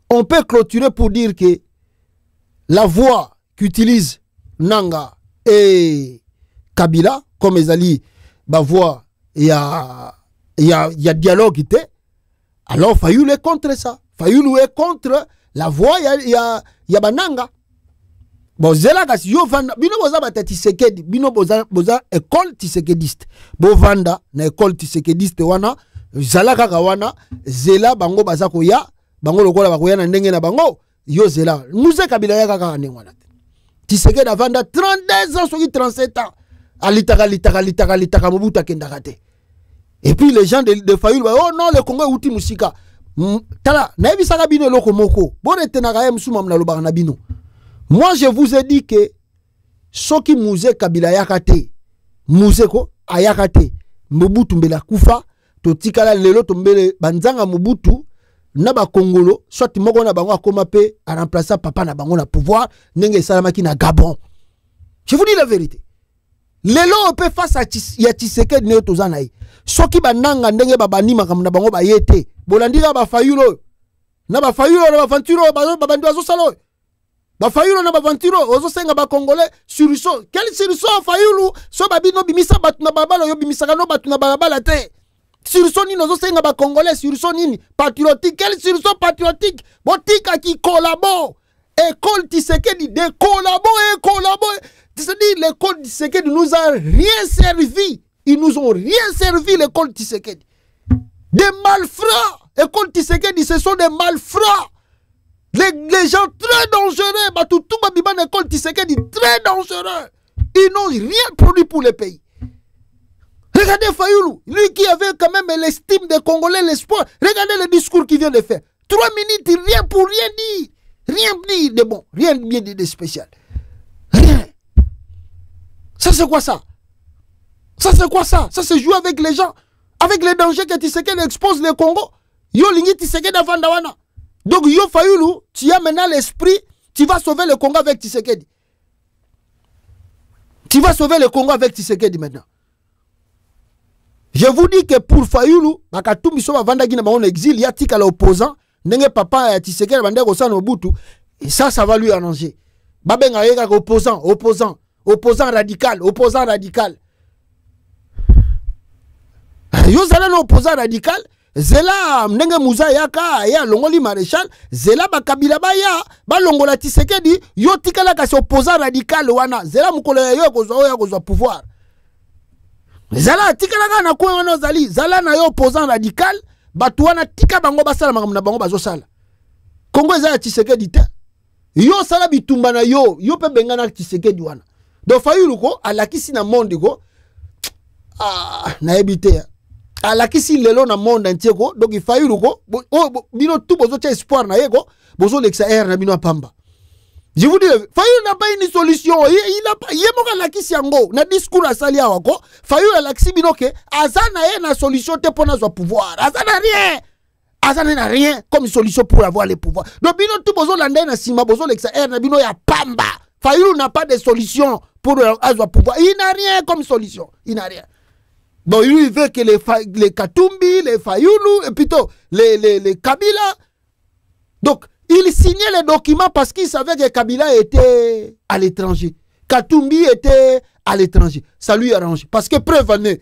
on peut clôturer pour dire que la voix qu'utilise Nanga et Kabila, comme ils allaient, la voix, il y a dialogue, alors Fayulu est contre ça. Fayulu est contre la voix, il y a Bananga. Bon, zela kasi yo vanda bino boza bata Tshisekedi bino boza école tshisekediste bo vanda na école tshisekediste wana zala kaka wana zela bango baza koya bango lokola bakoya na ndenge na bango yo zela Muze Kabila ya kaka ndenge wana Tshisekedi avanda 32 ans soki 37 ans alitaka Mobutu akendaka te. Et puis les gens de Fayulu oh non le Congo uti musika tala na ebisaka bino loko moko bo retenaka msuma mna lobaka na bino. Moi, je vous ai dit que ce qui Muze Kabila yakate, Muze ko ayakate, Mobutu mbela kufa, to tikala lelo tombele banzanga Mobutu, naba Congolo, soit moko na bango akoma pe a remplacer papa na bango na pouvoir, nenge salamaki na Gabon. Je vous dis la vérité. Lelo on peut face à Tshisekedi ne tozanaï. Ce qui bananga ndenge babani makam na bango ba yete, bolandira ba Fayulu, na ba Fayulu na ba Venturo babandi azo salo. Ba Fayulu na ba Venturo ozo senga ba Congolais suriso quel suriso Fayulu so babino bimisa batu na babalo yo bimisa kano batu na babala te suriso nini ozo senga ba Congolais suriso nini patriotique quel suriso patriotique botika qui collabore école Tshisekedi de collabore c'est-à-dire l'école Tshisekedi nous a rien servi, ils nous ont rien servi l'école Tshisekedi, des malfrats. École Tshisekedi ce sont des malfrats. Les gens très dangereux, tout l'école Tshisekedi très dangereux. Ils n'ont rien produit pour le pays. Regardez Fayulu, lui qui avait quand même l'estime des Congolais, l'espoir. Regardez le discours qu'il vient de faire. 3 minutes, rien pour rien dire. Rien dire de bon, rien bien dit de spécial. Rien. Ça c'est quoi ça? Ça c'est quoi ça? Ça c'est jouer avec les gens, avec les dangers que Tshisekedi expose le Congo. Yo lingi Tshisekedi avant d'awana. Donc, yo Fayulu, tu as maintenant l'esprit, tu vas sauver le Congo avec Tshisekedi. Tu vas sauver le Congo avec Tshisekedi maintenant. Je vous dis que pour Fayulu, Makatumbi Soba Vandagina Maon exil, y a tika l'opposant, Nenge papa ya Tshisekedi Bandego San Mobutu, et ça va lui arranger. Babenga yega opposant radical. Yo zala opposant radical. Zela mnenge muza yaka ya longoli maréchal zela bakabila baya ba longola Tshisekedi yo tikala ka se opposant radical wana zela mukolo yo kozwa pouvoir zela tikala ka na ko wana zali zala na yo opposant radical batu wana tika bango basala makamna bango bazosala Kongo za Tshisekedi te yo sala bitumba na yo pe benga na Tshisekedi wana do Fayulu ko alakisi na monde ko na ebite alakisi lelo na monde entier ko donc il Fayulu ko bino tout bozo cha espoir na yeko bozo lexa air na bino pamba. Je vous dis Fayulu n'a pas une solution, il a pas yemoka lakisi yango na discours asali awa ko Fayulu alakisi bino ke azana ye na solution te pona zo pouvoir azana rien comme solution pour avoir le pouvoir. Donc bino tout bozo landa na sima bozo lexa air na bino ya pamba. Fayulu n'a pas de solution pour avoir pouvoir, il n'a rien comme solution, il n'a rien. Bon, lui, il veut que les Katumbi, les Fayoulou, et plutôt les Kabila. Donc, il signait les documents parce qu'il savait que Kabila était à l'étranger. Katumbi était à l'étranger. Ça lui arrange. Parce que preuve année.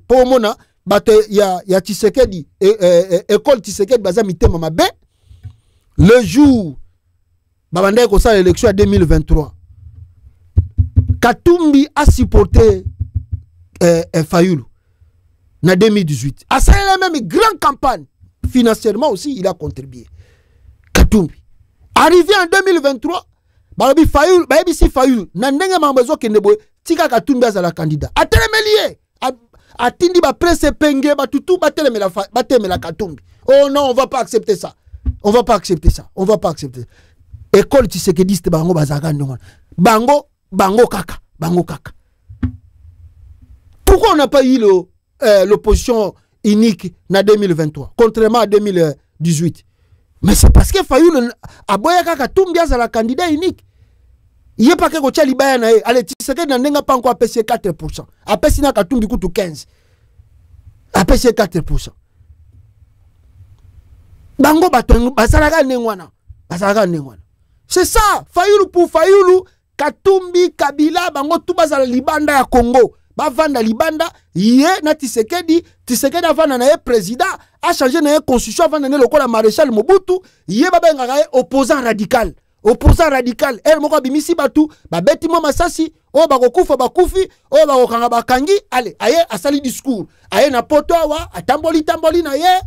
Pour Mona, il y a Tshisekedi, école Tshisekedi, Bazamite Mamabe. Le jour, Babandé Kosa l'élection en 2023, Katumbi a supporté Fayoulou en 2018. À ça, il a même une grande campagne. Financièrement aussi, il a contribué. Katumbi. Arrivé en 2023, Babi Fayoulou, Babi si Fayoulou, Nandenge Mambazo Kendeboy, Tika Katumbi a la candidat. A Telemelier, a Tindi ba presse penge, ba toutou, ba Telemela Katumbi. Oh non, on va pas accepter ça. On va pas accepter ça. On va pas accepter ça. École Tshisekediste Bango Bazaka Ndongo. Bango Kaka. Pourquoi on n'a pas eu l'opposition unique en 2023, contrairement à 2018? Mais c'est parce que Fayoulou a boya Kaka Tumbi a la candidat unique. Il n'y a pas que Kocha Libaya na allez Tshisekedi n'a pas encore APC 4%. APC n'a Katumbi coûte 15. APC 4%. Bango batongo basaraka nengwana. C'est ça, Fayoulou pour Fayoulou, Katumbi, Kabila, bango tout bazala libanda ya Congo. Bavanda libanda, yé na Tshisekedi avanda na ye président, a changé na ye constitution avanda na lokola maréchal Mobutu, yé baba ngaka opposant radical. El moko bimisi batu, babeti mo masasi, o bakokufa bakufi, o bakokanga bakangi, allez, aye asali discours. Aye na poto awa, atamboli na ye,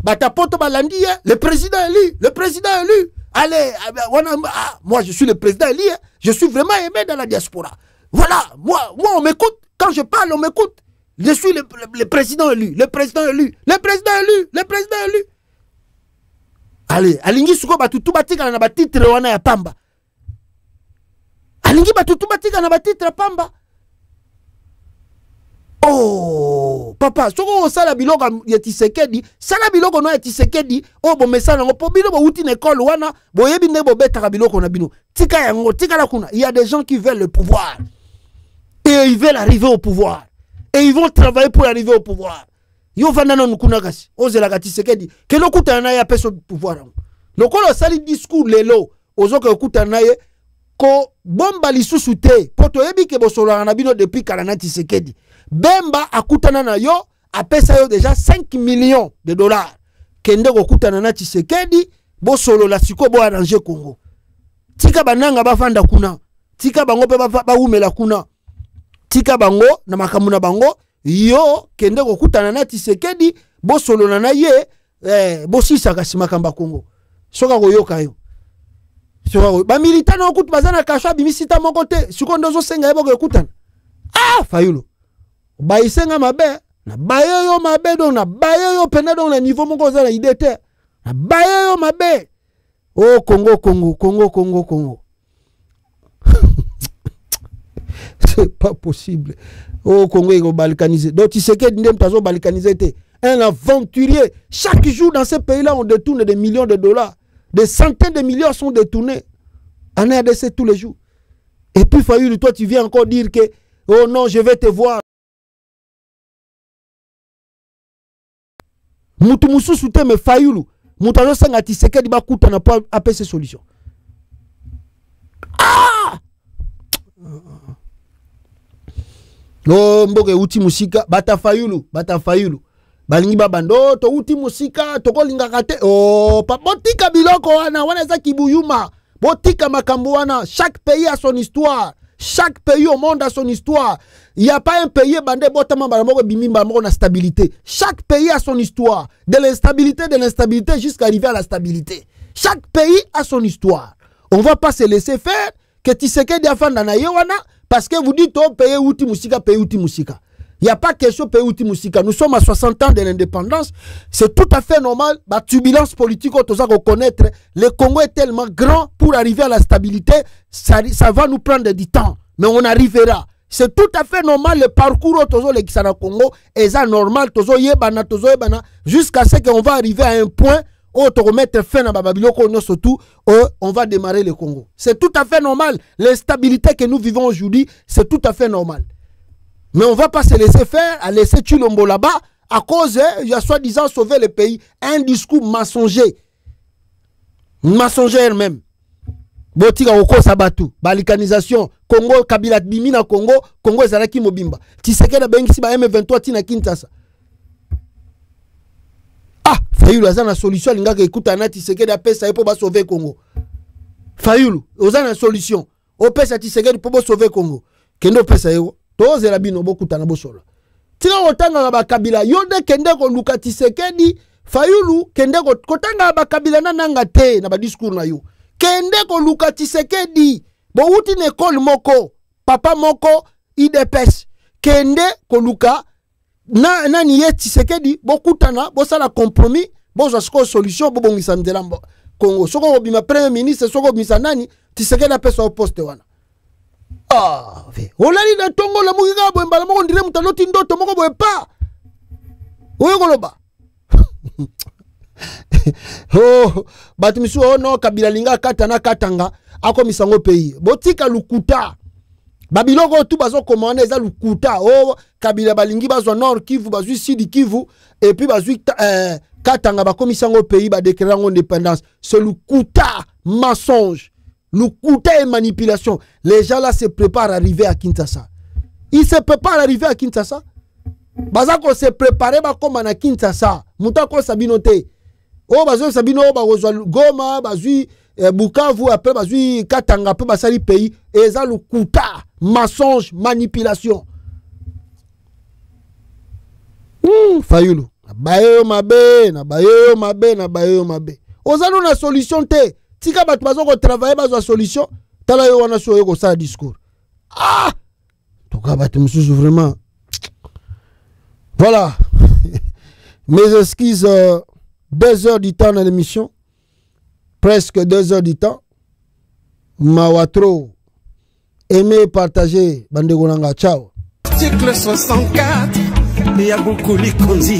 batapoto balandi ye, le président élu. Allez, moi je suis le président élu, je suis vraiment aimé dans la diaspora. Voilà, moi on m'écoute, quand je parle on m'écoute. Je suis le président élu. Allez, alingi suko batutu batika na batitre wana ya pamba. Alingi batutu batika na batitre pamba. Oh, papa, soko sala biloko ya Tshisekedi, sala biloko no ya Tshisekedi, oh bo mesana ngo po biloko uti na école wana, bo yebi ne bo betaka biloko na bino. Tika yango, tika la kuna. Il y a des gens qui veulent le pouvoir. Et ils veulent arriver au pouvoir. Et ils vont travailler pour arriver au pouvoir. Yo vandana nukunagasi. Ozela ka Tshisekedi. Que lokuta na ya peso pouvoir. Lokolo sali discours lelo. Ozoka okuta na ye ko bomba lisusu te. Poto yebi ke bosola na bino depuis Kalana Tshisekedi. Bemba akutana na yo apesa yo déjà 5 millions de dollars. Kende kokutana na Tshisekedi bosolo la siko bo arranger Congo. Tika bananga bafanda kuna. Tika bango pe ba umela kuna. Tika bango na makamuna bango yo kende kokutana na Tshisekedi bosolo na ye bosisa kasima kamba Congo. Soka koyoka yo. Soka ba militana okutu bazana kasha bimisita moko te. Siko ndozo senga yebo kokutana. Ah, Fayoulou. Ba isenga mabe na baye yo mabe donc na baye yo pena donc na niveau moko za na idée te. Na baye yo mabe. Oh Congo. C'est pas possible. Oh Congo est balkanisé. Donc Tshisekedi ndem tazo balkanisé te. Un aventurier. Chaque jour dans ce pays-là on détourne des millions de dollars. Des centaines de millions sont détournés. En RDC tous les jours. Et puis Fayoulou, toi tu viens encore dire que oh non, je vais te voir. Mutu mususu te me Fayoulou. Mutano sanga Tshisekedi bakuta na pa apese solution. Ah! No mboke uti musika bata Fayoulou. Balingi babando to uti musika toko lingaka te. Oh, pa botika biloko wana za kibuyuma. Botika makambo wana. Chaque pays a son histoire. Chaque pays au monde a son histoire. Il n'y a pas un pays bandé botama balamoko bimimba moko na stabilité. Chaque pays a son histoire. De l'instabilité jusqu'à arriver à la stabilité. Chaque pays a son histoire. On va pas se laisser faire que Tshisekedi afanda na yewana parce que vous dites oh pays uti musika. Il n'y a pas question pays uti musika. Nous sommes à 60 ans de l'indépendance. C'est tout à fait normal. La turbulence politique, tout ça qu'on connaît. Le Congo est tellement grand pour arriver à la stabilité. Ça va nous prendre du temps. Mais on arrivera. C'est tout à fait normal. Le parcours au Congo est normal. Jusqu'à ce qu'on va arriver à un point où on va mettre fin à Babiloko, surtout, on va démarrer le Congo. C'est tout à fait normal. L'instabilité que nous vivons aujourd'hui, c'est tout à fait normal. Mais on va pas se laisser faire, à laisser Chilombo là-bas, à cause, il y a soi-disant sauver le pays. Un discours mensonger. Mensonger même. Botika oko sabatu. Balikanisation. Congo, Kabila Bimina Congo, Congo ezalaki mobimba. Tshisekedi bengi si ba M23 tina Kinshasa. Ah, Fayulu aza na solution lingaka ekuta na Tshisekedi apesa epo ba sauver Congo. Fayulu, oza na solution. Opesa Tshisekedi po sauver Congo. Kendo pesa yo. Toze la bino bokuta na bosola. Tika otanga ba Kabila yonde kende ko luka Tshisekedi, Fayulu kende ko kotanga ba Kabila na nanga te na ba discours na yo. Kende ko luka Tshisekedi. Bo uti ne école moko, papa moko IDPS. Kende ko luka na niye Tshisekedi bokutana bosala compromis, boza sko solution bo bongisa ndelambo. Congo soko bima premier ministre soko bimisa nani Tshisekedi apesa au poste wana. Ah, olali na tongo la mugiga bo mbala moko ndire mutaloti ndoto moko bo pa. Oyo koloba. Oh, batu misu ono Kabila linga katana katanga ako misango pays. Botika lukuta. Babiloko tout bazo commandé za lukuta. Oh, Kabila balingi bazo Nord Kivu, bazo Sud Kivu et puis bazo katanga ba komisango pays ba déclarer indépendance. C'est lukuta, mensonge. Lukuta et manipulation. Les gens là se préparent à arriver à Kinshasa. Ils se préparent à arriver à Kinshasa. Bazako se préparer ba comme na Kinshasa. Mutako sabinote. Oh bazo sabino ba Goma, bazo Bukavu après bazo Katanga après basali pays et ça lukuta, mensonge, manipulation. Fayulu. Bayo mabe, na bayo mabe, na bayo mabe. Ozano na solution te. Tika batu bazo ko travailler bazo solution. Tala yo wana so yo ko sa discours. Ah! Toka batu mususu vraiment. Voilà. Mes excuses, 2 heures du temps dans l'émission. Presque 2 heures du temps. Mawatro. Aimer, partager. Bandegonanga. Ciao. Article 64. Yaboukuli Konzi.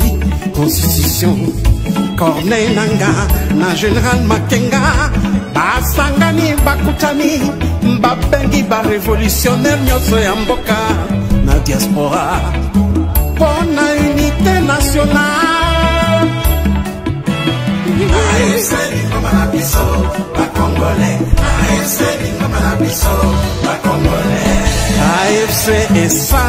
Constitution. Corneille Nanga. Na Général Makenga. Basangani Bakutani. Mbabengi ba révolutionnaire Nyoso Yamboka. Na diaspora. Pour la unité nationale. AFC Congolais. AFC et ça.